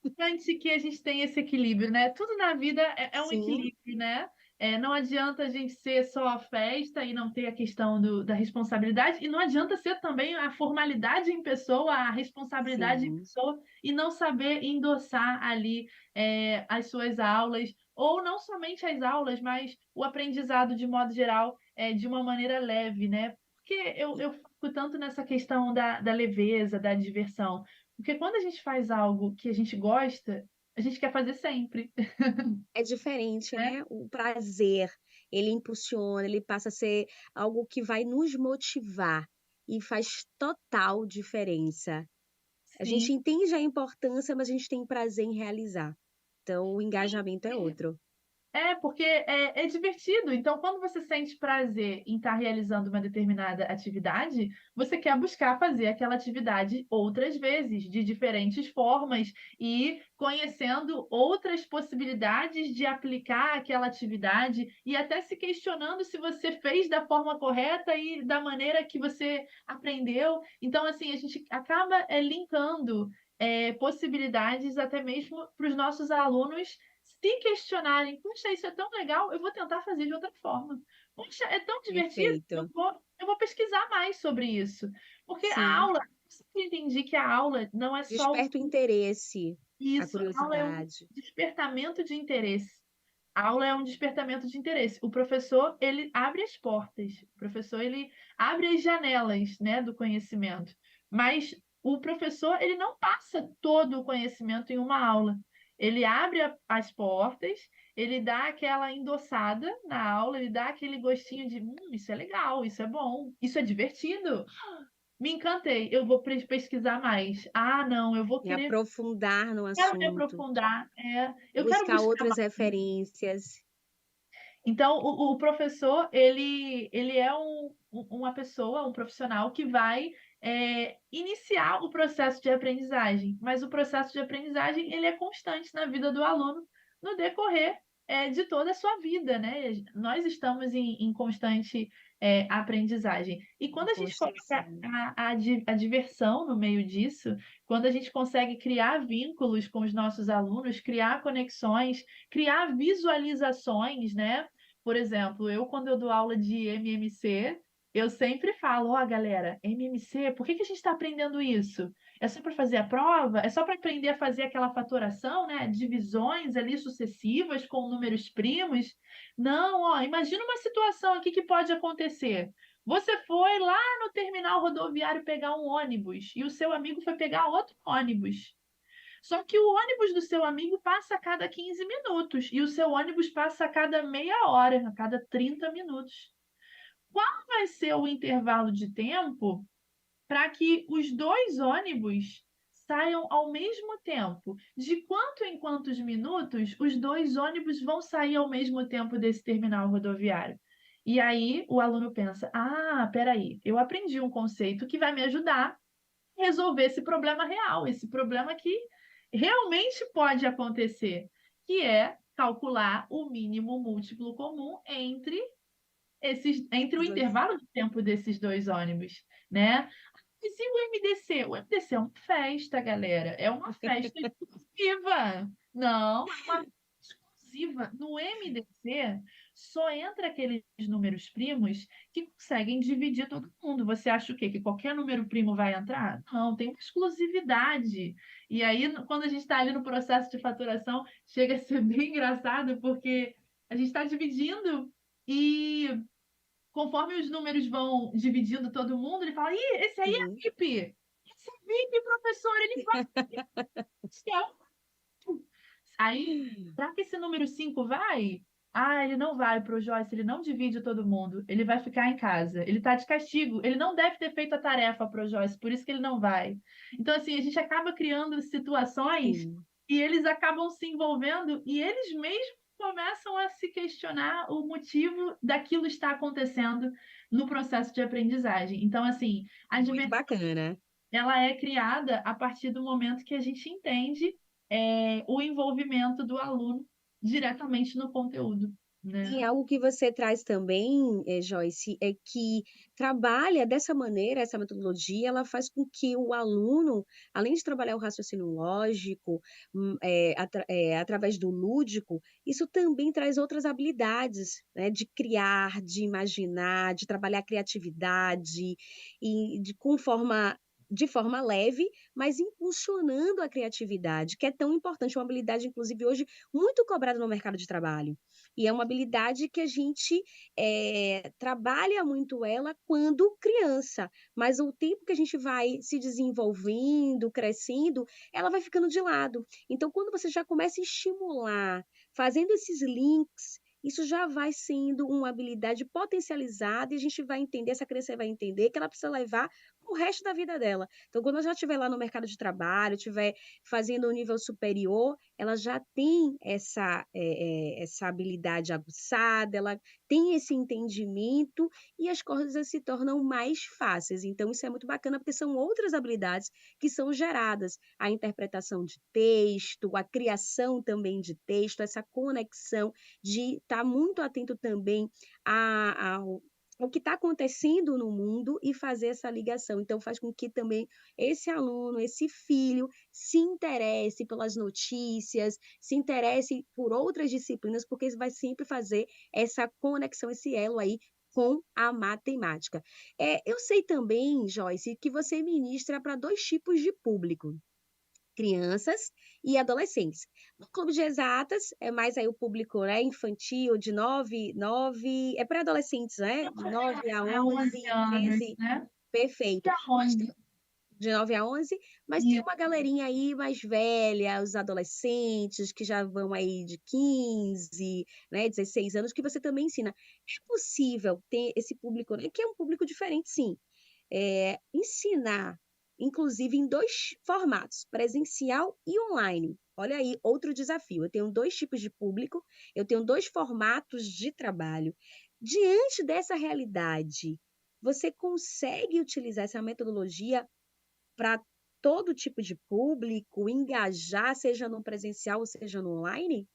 importante que a gente tenha esse equilíbrio, né? Tudo na vida é um Sim, equilíbrio, né? Não adianta a gente ser só a festa e não ter a questão da responsabilidade, e não adianta ser também a formalidade em pessoa, a responsabilidade em sim. pessoa, e não saber endossar ali as suas aulas, ou não somente as aulas, mas o aprendizado de modo geral, de uma maneira leve, né? Porque eu fico tanto nessa questão da leveza, da diversão. Porque quando a gente faz algo que a gente gosta, a gente quer fazer sempre, É diferente, né? né? O prazer, ele impulsiona, ele passa a ser algo que vai nos motivar e faz total diferença. A Sim. gente entende a importância, mas a gente tem prazer em realizar. Então, o Sim. engajamento é outro. Porque é divertido. Então, quando você sente prazer em estar realizando uma determinada atividade, você quer buscar fazer aquela atividade outras vezes, de diferentes formas, e conhecendo outras possibilidades de aplicar aquela atividade, e até se questionando se você fez da forma correta e da maneira que você aprendeu. Então, assim, a gente acaba linkando possibilidades até mesmo para os nossos alunos se questionarem, puxa, isso é tão legal, eu vou tentar fazer de outra forma. Puxa, é tão divertido, Perfeito. eu vou pesquisar mais sobre isso. Porque a Sim. aula, eu sempre entendi que a aula não é só Desperta o interesse, a isso, a aula é um curiosidade. despertamento de interesse. A aula é um despertamento de interesse. O professor, ele abre as portas. O professor, ele abre as janelas, né, do conhecimento. Mas o professor, ele não passa todo o conhecimento em uma aula. Ele abre as portas, ele dá aquela endossada na aula, ele dá aquele gostinho de, isso é legal, isso é bom, isso é divertido. Me encantei, eu vou pesquisar mais. Ah, não, eu vou E querer, aprofundar no quero me assunto, aprofundar. Eu quero buscar buscar. outras referências. Então, o professor, ele é uma pessoa, um profissional que vai iniciar o processo de aprendizagem, mas o processo de aprendizagem, ele é constante na vida do aluno no decorrer de toda a sua vida, né? Nós estamos em constante aprendizagem. E Em quando a gente coloca construção. a diversão no meio disso, quando a gente consegue criar vínculos com os nossos alunos, criar conexões, criar visualizações, né? Por exemplo, quando eu dou aula de MMC, eu sempre falo, ó, galera, MMC, por que que a gente está aprendendo isso? É só para fazer a prova? É só para aprender a fazer aquela fatoração, né? Divisões ali sucessivas com números primos? Não, ó, imagina uma situação aqui que pode acontecer. Você foi lá no terminal rodoviário pegar um ônibus e o seu amigo foi pegar outro ônibus. Só que o ônibus do seu amigo passa a cada 15 minutos e o seu ônibus passa a cada meia hora, a cada 30 minutos. qual vai ser o intervalo de tempo para que os 2 ônibus saiam ao mesmo tempo? De quanto em quantos minutos os 2 ônibus vão sair ao mesmo tempo desse terminal rodoviário? E aí o aluno pensa: "Ah, espera aí, eu aprendi um conceito que vai me ajudar a resolver esse problema real, esse problema que realmente pode acontecer", que é calcular o mínimo múltiplo comum entre o Os dois. intervalo de tempo desses 2 ônibus, né. E se o MDC? O MDC é uma festa, galera, é uma festa exclusiva. Não, é uma exclusiva. No MDC, só entra aqueles números primos que conseguem dividir todo mundo. Você acha o quê? Que qualquer número primo vai entrar? Não, tem uma exclusividade. E aí, quando a gente está ali no processo de faturação, chega a ser bem engraçado, porque a gente está dividindo e conforme os números vão dividindo todo mundo, ele fala: "Ih, esse aí é Sim. VIP, esse é VIP, professor, ele vai aí, para que esse número 5 vai? Ah, ele não vai para o Joyce, ele não divide todo mundo, ele vai ficar em casa, ele está de castigo, ele não deve ter feito a tarefa para o Joyce, por isso que ele não vai". Então, assim, a gente acaba criando situações Sim. e eles acabam se envolvendo e eles mesmos começam a se questionar o motivo daquilo estar acontecendo no processo de aprendizagem. Então, assim, a Muito bacana. ela é criada a partir do momento que a gente entende, o envolvimento do aluno diretamente no conteúdo, E né. algo que você traz também, Joyce, é que trabalha dessa maneira, essa metodologia, ela faz com que o aluno, além de trabalhar o raciocínio lógico, através do lúdico, isso também traz outras habilidades, né, de criar, de imaginar, de trabalhar a criatividade e de forma leve, mas impulsionando a criatividade, que é tão importante, uma habilidade inclusive hoje muito cobrada no mercado de trabalho. E é uma habilidade que a gente, trabalha muito ela quando criança, mas o tempo que a gente vai se desenvolvendo, crescendo, ela vai ficando de lado. Então, quando você já começa a estimular, fazendo esses links, isso já vai sendo uma habilidade potencializada e a gente vai entender, essa criança vai entender que ela precisa levar o resto da vida dela. Então, quando ela já estiver lá no mercado de trabalho, estiver fazendo um nível superior, ela já tem essa habilidade aguçada, ela tem esse entendimento e as coisas se tornam mais fáceis. Então isso é muito bacana, porque são outras habilidades que são geradas, a interpretação de texto, a criação também de texto, essa conexão de estar muito atento também a ao o que está acontecendo no mundo e fazer essa ligação. Então faz com que também esse aluno, esse filho, se interesse pelas notícias, se interesse por outras disciplinas, porque isso vai sempre fazer essa conexão, esse elo aí com a matemática. Eu sei também, Joyce, que você ministra para 2 tipos de público, crianças e adolescentes. No clube de exatas, é mais aí o público, né, infantil de 9 é para adolescentes, né, de 9 a É 11 11, anos, 13, né. E perfeito. Mas aonde? de 9 a 11, mas tem E uma galerinha aí mais velha, os adolescentes que já vão aí de 15, né, 16 anos, que você também ensina. É possível ter esse público, né, que é um público diferente sim, ensinar, inclusive em 2 formatos, presencial e online. Olha aí outro desafio, eu tenho 2 tipos de público, eu tenho 2 formatos de trabalho. Diante dessa realidade, você consegue utilizar essa metodologia para todo tipo de público, engajar, seja no presencial ou seja no online?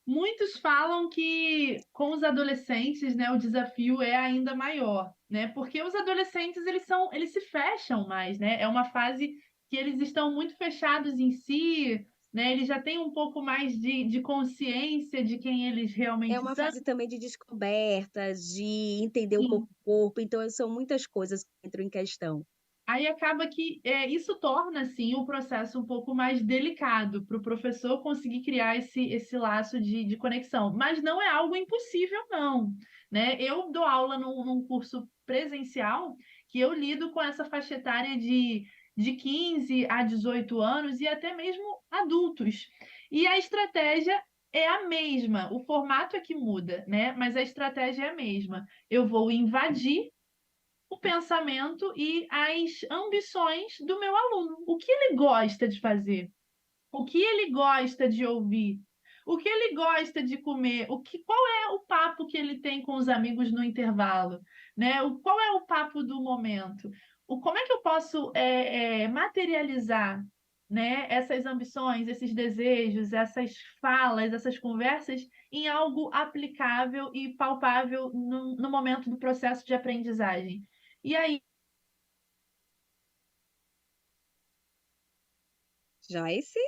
muitos falam que com os adolescentes, né, o desafio é ainda maior, né, porque os adolescentes eles se fecham mais, né, é uma fase que eles estão muito fechados em si, né, eles já têm um pouco mais de consciência de quem eles É realmente uma são. fase também de descobertas, de entender um pouco o corpo, então são muitas coisas que entram em questão. Aí acaba que, isso torna, assim, o processo um pouco mais delicado para o professor conseguir criar esse laço de conexão, mas não é algo impossível não, né. Eu dou aula num curso presencial que eu lido com essa faixa etária de 15 a 18 anos e até mesmo adultos. E a estratégia é a mesma, o formato é que muda, né? Mas a estratégia é a mesma. Eu vou invadir o pensamento e as ambições do meu aluno. O que ele gosta de fazer? O que ele gosta de ouvir? O que ele gosta de comer? Qual é o papo que ele tem com os amigos no intervalo, né? Qual é o papo do momento? Como é que eu posso materializar, né, essas ambições, esses desejos, essas falas, essas conversas em algo aplicável e palpável no momento do processo de aprendizagem? E aí, Joyce?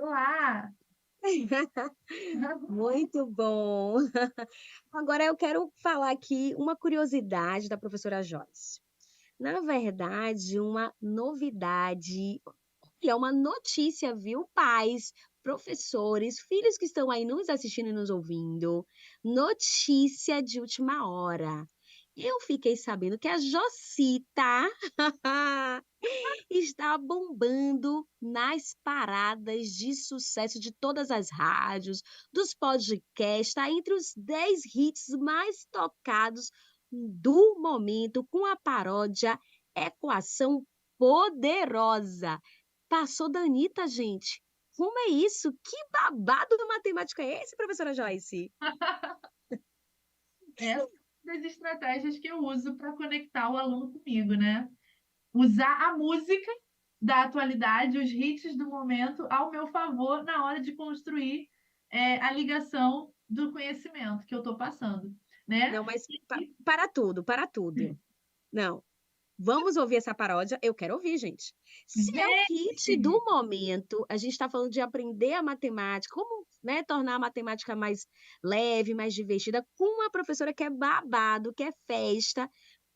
lá, Muito bom. Agora eu quero falar aqui uma curiosidade da professora Joyce. Na verdade, uma novidade, é uma notícia, viu, pais, professores, filhos que estão aí nos assistindo e nos ouvindo. Notícia de última hora. Eu fiquei sabendo que a Jocita está bombando nas paradas de sucesso de todas as rádios, dos podcasts, está entre os 10 hits mais tocados do momento, com a paródia Equação Poderosa. Passou da Anitta, gente. Como é isso? Que babado da matemática é esse, professora Joyce? essa é uma das estratégias que eu uso para conectar o aluno comigo, né? Usar a música da atualidade, os hits do momento, ao meu favor na hora de construir a ligação do conhecimento que eu estou passando, né? Não, mas para tudo, para tudo. Não. Vamos ouvir essa paródia? Eu quero ouvir, gente. Se é o hit do Gente, momento, a gente está falando de aprender a matemática, como, né, tornar a matemática mais leve, mais divertida, com uma professora que é babado, que é festa,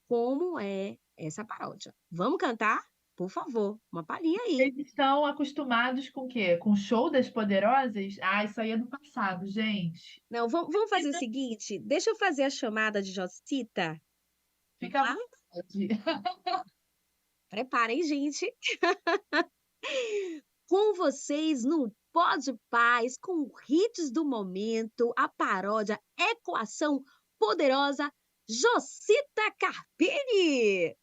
como é essa paródia. Vamos cantar? Por favor, uma palhinha aí. eles estão acostumados com o quê? Com o show das poderosas? Ah, isso aí é do passado, gente. Não, vamos fazer o seguinte, deixa eu fazer a chamada de Jocita. Vamos Fica à lá? vontade. Preparem, gente. Com vocês no Pode Paz, com hits do momento, a paródia Equação Poderosa, Jocita Carpini.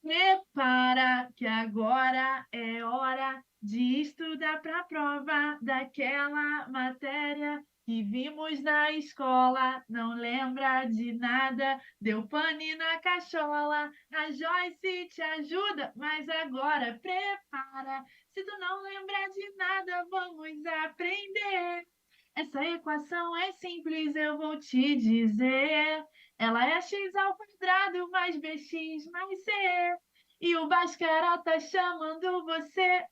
Prepara, que agora é hora de estudar para a prova daquela matéria que vimos na escola. Não lembra de nada, deu pane na cachola. A Joyce te ajuda, mas agora prepara. Se tu não lembra de nada, vamos aprender. Essa equação é simples, eu vou te dizer. Ela é x ao quadrado mais bx mais c. E o Bhaskara tá chamando você.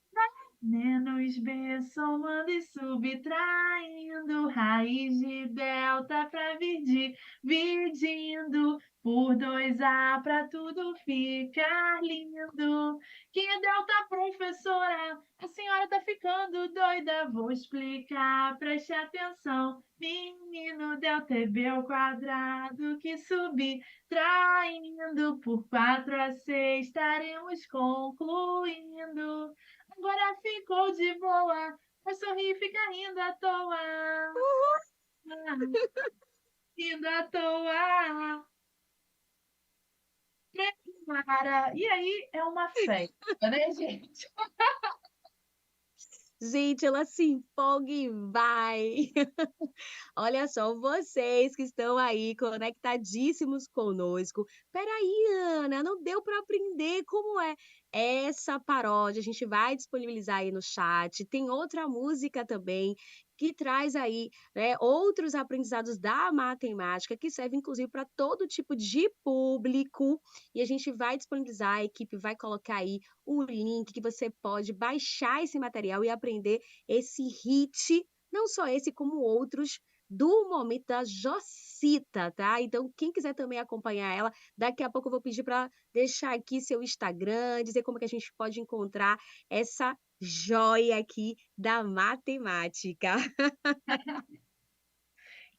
Menos b somando e subtraindo. Raiz de delta para vir dividindo. Por 2a para tudo ficar lindo. Quem é delta, professora? A senhora tá ficando doida. Vou explicar, preste atenção. Menino, delta é b ao quadrado que subtraindo por 4 a 6 estaremos concluindo. Agora ficou de boa, vai sorrir e fica rindo à toa. Rindo à toa. Prepara. E aí é uma festa, né, gente? Gente, ela se empolga e vai. Olha só, vocês que estão aí conectadíssimos conosco. Peraí, Ana, não deu para aprender como é essa paródia. A gente vai disponibilizar aí no chat. Tem outra música também que traz aí, né, outros aprendizados da matemática que serve inclusive para todo tipo de público. E a gente vai disponibilizar, a equipe vai colocar aí o link que você pode baixar esse material e aprender esse hit, não só esse, como outros do momento da Jocita, tá? Então, quem quiser também acompanhar ela, daqui a pouco eu vou pedir para deixar aqui seu Instagram, dizer como que a gente pode encontrar essa joia aqui da matemática.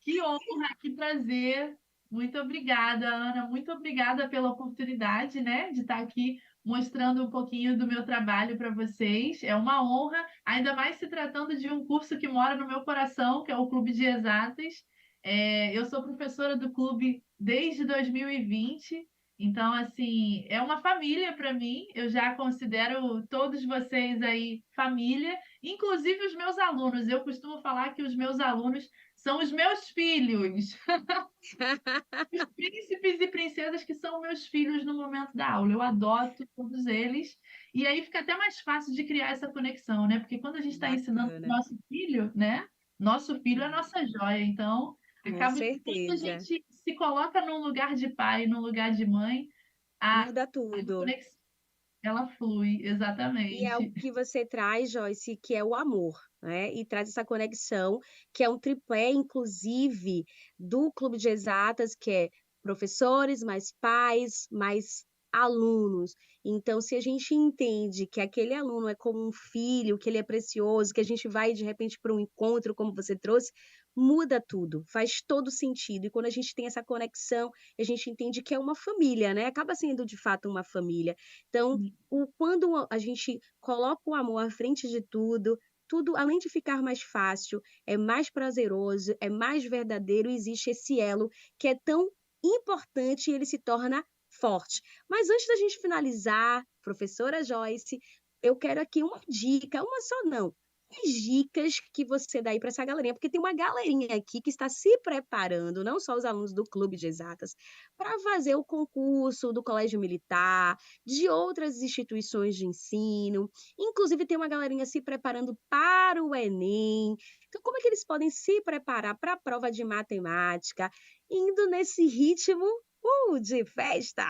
Que honra, que prazer. Muito obrigada, Ana. Muito obrigada pela oportunidade, né, de estar aqui mostrando um pouquinho do meu trabalho para vocês. É uma honra, ainda mais se tratando de um curso que mora no meu coração, que é o Clube de Exatas. Eu sou professora do clube desde 2020, então, assim, é uma família para mim. Eu já considero todos vocês aí família, inclusive os meus alunos. Eu costumo falar que os meus alunos são os meus filhos. Os príncipes e princesas que são meus filhos no momento da aula. Eu adoto todos eles. E aí fica até mais fácil de criar essa conexão, né? Porque quando a gente está ensinando o Bacana. nosso filho, né? Nosso filho é nossa joia. Então, Com acaba que quando a certeza. gente se coloca num lugar de pai, num lugar de mãe, a Muda tudo. conexão ela flui, E é o exatamente. que você traz, Joyce, que é o amor, né? E traz essa conexão, que é um tripé, inclusive, do Clube de Exatas, que é professores, mais pais, mais alunos. Então, se a gente entende que aquele aluno é como um filho, que ele é precioso, que a gente vai de repente para um encontro, como você trouxe, muda tudo, faz todo sentido. E quando a gente tem essa conexão, a gente entende que é uma família, né? Acaba sendo de fato uma família. Então, quando a gente coloca o amor à frente de tudo, tudo, além de ficar mais fácil, é mais prazeroso, é mais verdadeiro, existe esse elo que é tão importante e ele se torna forte. Mas antes da gente finalizar, professora Joyce, eu quero aqui uma dica, uma só não. As dicas que você dá aí para essa galerinha, porque tem uma galerinha aqui que está se preparando, não só os alunos do Clube de Exatas, para fazer o concurso do Colégio Militar, de outras instituições de ensino, inclusive tem uma galerinha se preparando para o Enem. Então, como é que eles podem se preparar para a prova de matemática, indo nesse ritmo de festa?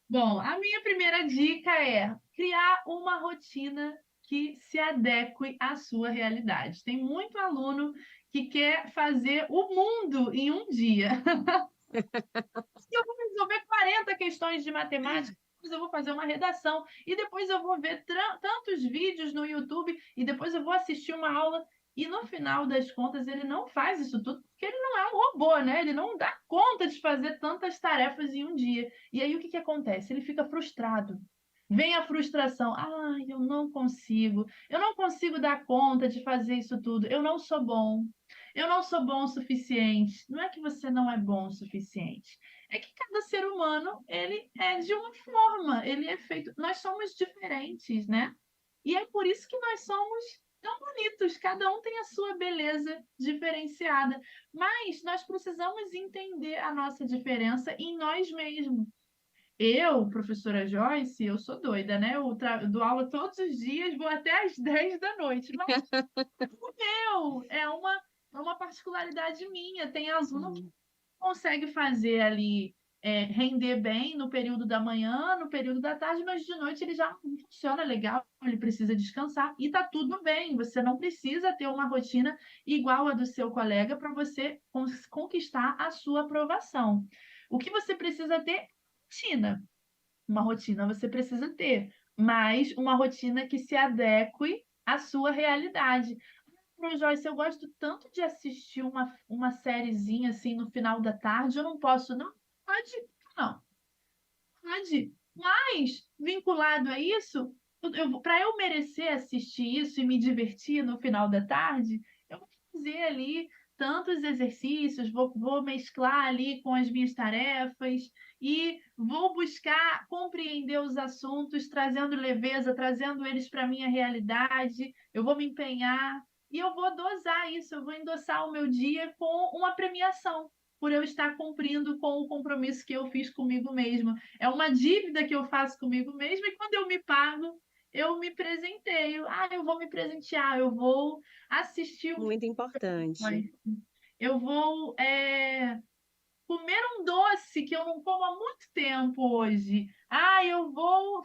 Bom, a minha primeira dica é criar uma rotina que se adeque à sua realidade. Tem muito aluno que quer fazer o mundo em um dia. Se eu vou resolver 40 questões de matemática, depois eu vou fazer uma redação, e depois eu vou ver tantos vídeos no YouTube, e depois eu vou assistir uma aula, e no final das contas ele não faz isso tudo, porque ele não é um robô, né? Ele não dá conta de fazer tantas tarefas em um dia. E aí o que que acontece? Ele fica frustrado. Vem a frustração. Ai, eu não consigo dar conta de fazer isso tudo, eu não sou bom. Eu não sou bom o suficiente. Não é que você não é bom o suficiente, é que cada ser humano, ele é de uma forma, ele é feito, nós somos diferentes, né? E é por isso que nós somos tão bonitos, cada um tem a sua beleza diferenciada, mas nós precisamos entender a nossa diferença em nós mesmos. Eu, professora Joyce, eu sou doida, né? Dou aula todos os dias, vou até às 10 da noite, mas o meu é uma particularidade minha. Tem aluno Sim. consegue fazer ali render bem no período da manhã, no período da tarde, mas de noite ele já não funciona legal, ele precisa descansar e tá tudo bem. Você não precisa ter uma rotina igual a do seu colega para você conquistar a sua aprovação. O que você precisa ter é rotina. Uma rotina você precisa ter, mas uma rotina que se adeque à sua realidade. Pro Joyce, eu gosto tanto de assistir uma sériezinha assim no final da tarde, eu não posso, não? Pode, não, pode. Mas, vinculado a isso, para eu merecer assistir isso e me divertir no final da tarde, eu vou fazer ali tantos exercícios, vou mesclar ali com as minhas tarefas e vou buscar compreender os assuntos, trazendo leveza, trazendo eles para a minha realidade. Eu vou me empenhar. E eu vou dosar isso, eu vou endossar o meu dia com uma premiação, por eu estar cumprindo com o compromisso que eu fiz comigo mesma. É uma dívida que eu faço comigo mesma, e quando eu me pago, eu me presenteio. Ah, eu vou me presentear, eu vou assistir um Muito importante. filme, eu vou comer um doce que eu não como há muito tempo hoje. Ah, eu vou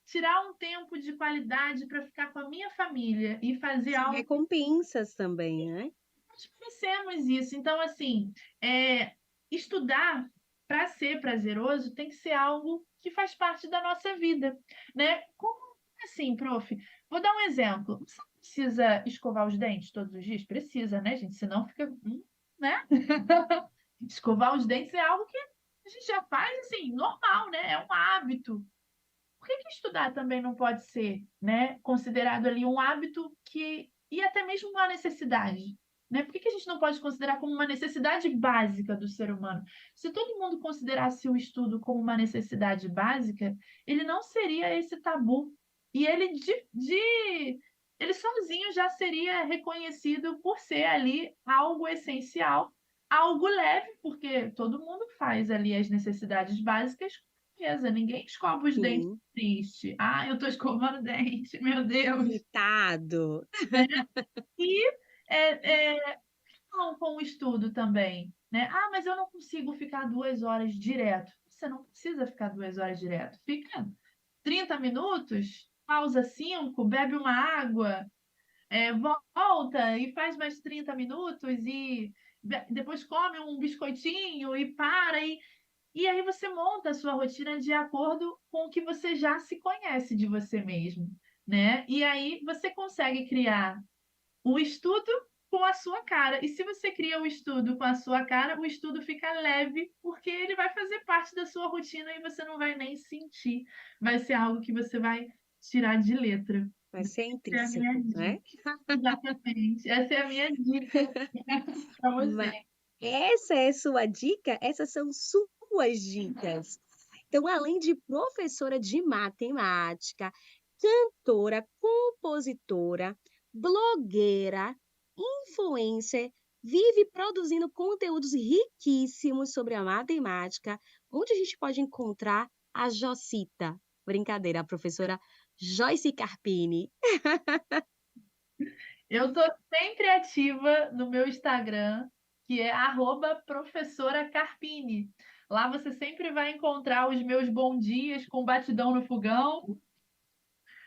tirar um tempo de qualidade para ficar com a minha família e fazer São algo. recompensas também, né? Nós merecemos isso. Então, assim, estudar para ser prazeroso tem que ser algo que faz parte da nossa vida, né? Como assim, prof? Vou dar um exemplo. Você precisa escovar os dentes todos os dias? Precisa, né, gente? Senão fica, né? escovar os dentes é algo que a gente já faz, assim, normal, né? É um hábito. Por que que estudar também não pode ser, né, considerado ali um hábito que e até mesmo uma necessidade, né? Por que que a gente não pode considerar como uma necessidade básica do ser humano? Se todo mundo considerasse o estudo como uma necessidade básica, ele não seria esse tabu. E ele sozinho já seria reconhecido por ser ali algo essencial, algo leve, porque todo mundo faz ali as necessidades básicas com certeza, ninguém escova os dentes Sim. triste. "Ah, eu tô escovando dente, meu Deus", Irritado. né. E, não com o estudo também, né. "Ah, mas eu não consigo ficar 2 horas direto". Você não precisa ficar 2 horas direto, fica 30 minutos, pausa 5, bebe uma água, volta e faz mais 30 minutos e depois come um biscoitinho e para e aí você monta a sua rotina de acordo com o que você já se conhece de você mesmo, né. E aí você consegue criar o estudo com a sua cara. E se você cria o estudo com a sua cara, o estudo fica leve, porque ele vai fazer parte da sua rotina e você não vai nem sentir. Vai ser algo que você vai tirar de letra. Vai ser Essa é a minha intrínseco, né? dica. Exatamente. Essa é a minha dica para você. Ma essa é sua dica? Essas são suas dicas. Então, além de professora de matemática, cantora, compositora, blogueira, influencer, vive produzindo conteúdos riquíssimos sobre a matemática, onde a gente pode encontrar a Jocita. Brincadeira, a professora Joyce Carpini. Eu tô sempre ativa no meu Instagram, que é @professoracarpini. Lá você sempre vai encontrar os meus bom dias com batidão no fogão.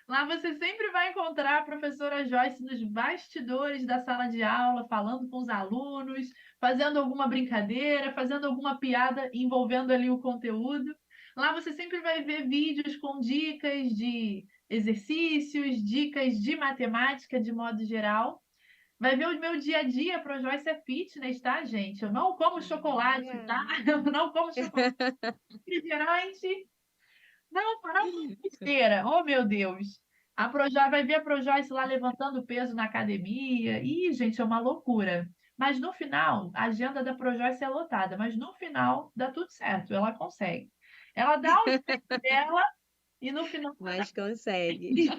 Lá você sempre vai encontrar a professora Joyce nos bastidores da sala de aula, falando com os alunos, fazendo alguma brincadeira, fazendo alguma piada envolvendo ali o conteúdo. Lá você sempre vai ver vídeos com dicas de exercícios, dicas de matemática de modo geral. Vai ver o meu dia a dia. Pro Joyce é fitness, tá, gente? Eu não como chocolate, tá? Olha. Eu não como chocolate, refrigerante. Não, não como besteira. Oh, meu Deus. A Projoy vai ver a Projoyce lá levantando peso na academia. Ih, gente, é uma loucura. Mas no final, a agenda da Projoyce é lotada, mas no final dá tudo certo, ela consegue. Ela dá o jeito dela e no final ela Mas consegue.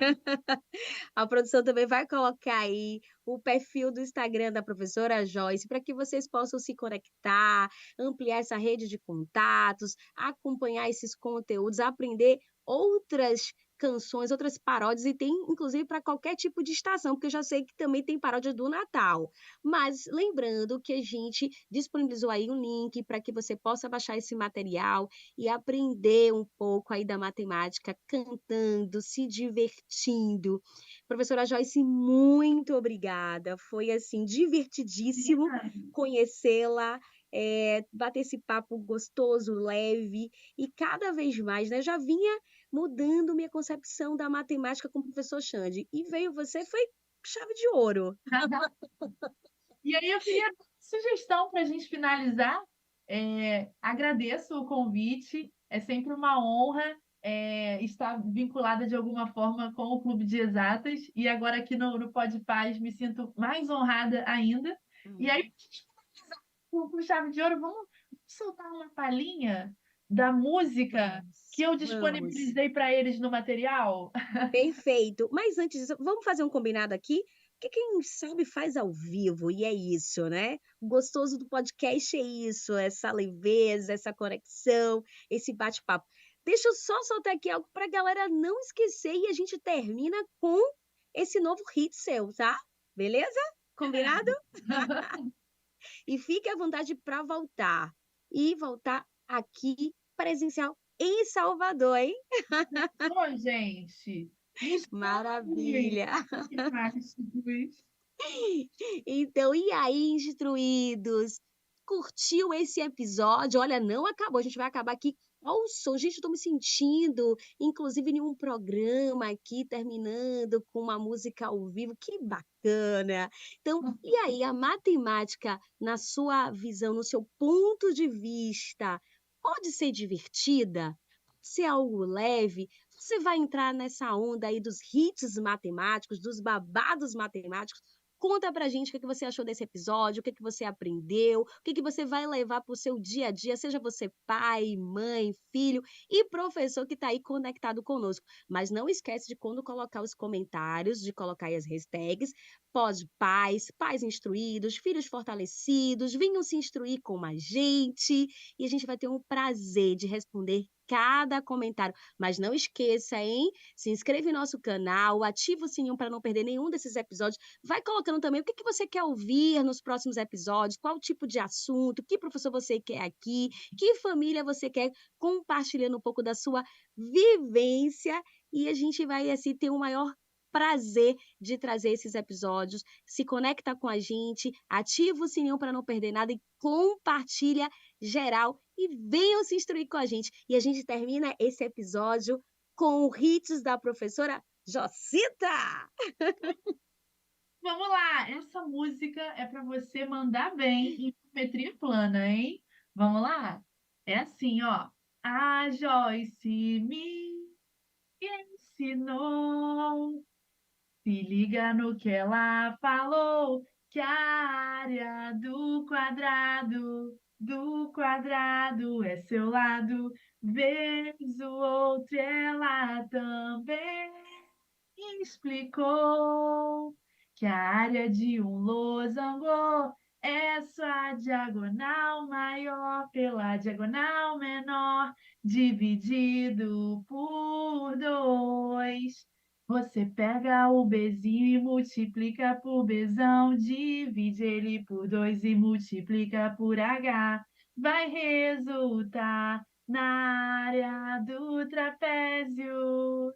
A produção também vai colocar aí o perfil do Instagram da professora Joyce para que vocês possam se conectar, ampliar essa rede de contatos, acompanhar esses conteúdos, aprender outras canções, outras paródias e tem inclusive para qualquer tipo de estação, porque eu já sei que também tem paródia do Natal. Mas lembrando que a gente disponibilizou aí um link para que você possa baixar esse material e aprender um pouco aí da matemática cantando, se divertindo. Professora Joyce, muito obrigada. Foi assim divertidíssimo conhecê-la, bater esse papo gostoso, leve e cada vez mais, né? Já vinha mudando minha concepção da matemática com o professor Xande e veio você, foi chave de ouro. E aí eu queria dar uma sugestão para a gente finalizar. Agradeço o convite, é sempre uma honra estar vinculada de alguma forma com o Clube de Exatas, e agora aqui no Pode Paz me sinto mais honrada ainda. E aí, pra gente finalizar com chave de ouro, vamos soltar uma palhinha da música que eu Vamos. disponibilizei para eles no material? Perfeito. Mas antes disso, vamos fazer um combinado aqui? Porque quem sabe faz ao vivo, e é isso, né? O gostoso do podcast é isso, essa leveza, essa conexão, esse bate-papo. Deixa eu só soltar aqui algo para a galera não esquecer e a gente termina com esse novo hit seu, tá? Beleza? Combinado? E fique à vontade para voltar. E voltar aqui presencial em Salvador, hein? Ô, gente, me chame! Maravilha! Que mais, Luiz? Então, e aí, instruídos? curtiu esse episódio? Olha, não acabou, a gente vai acabar aqui ao som. Gente, eu tô me sentindo, inclusive, em um programa aqui, terminando com uma música ao vivo, que bacana! Então, e aí, a matemática, na sua visão, no seu ponto de vista, pode ser divertida? Pode ser algo leve? Você vai entrar nessa onda aí dos hits matemáticos, dos babados matemáticos? Conta pra gente o que que você achou desse episódio, o que que você aprendeu, o que que você vai levar para o seu dia a dia, seja você pai, mãe, filho e professor que está aí conectado conosco. Mas não esquece de quando colocar os comentários, de colocar aí as hashtags, pode pais, pais instruídos, filhos fortalecidos, venham se instruir com a gente e a gente vai ter um prazer de responder cada comentário. Mas não esqueça, hein? Se inscreva em nosso canal, ativa o sininho para não perder nenhum desses episódios. Vai colocando também o que que você quer ouvir nos próximos episódios, qual tipo de assunto, que professor você quer aqui, que família você quer, compartilhando um pouco da sua vivência e a gente vai assim ter um maior prazer de trazer esses episódios. Se conecta com a gente, ativa o sininho para não perder nada e compartilha geral e venham se instruir com a gente. E a gente termina esse episódio com o hits da professora Jocita! Vamos lá, essa música é para você mandar bem em geometria plana, hein? Vamos lá? É assim, ó. A Joyce me ensinou. Se liga no que ela falou, que a área do quadrado é seu lado, vez o outro ela também explicou que a área de um losango é sua diagonal maior pela diagonal menor, dividido por 2. Você pega o Bzinho e multiplica por Bzão, divide ele por 2 e multiplica por H. Vai resultar na área do trapézio.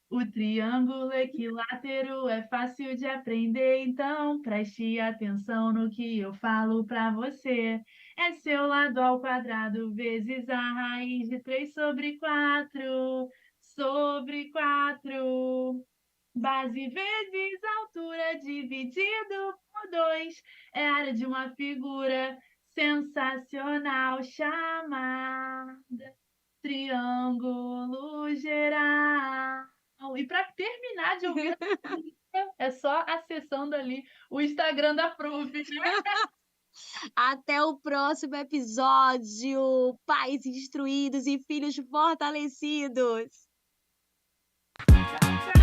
O triângulo equilátero é fácil de aprender, então preste atenção no que eu falo para você. É seu lado ao quadrado vezes a raiz de 3 sobre 4 sobre 4. Base vezes altura dividido por 2 é a área de uma figura sensacional chamada triângulo geral. E para terminar de ouvir a música, é só acessando ali o Instagram da Prof, né? Até o próximo episódio. Pais instruídos e filhos fortalecidos. Tchau, tchau.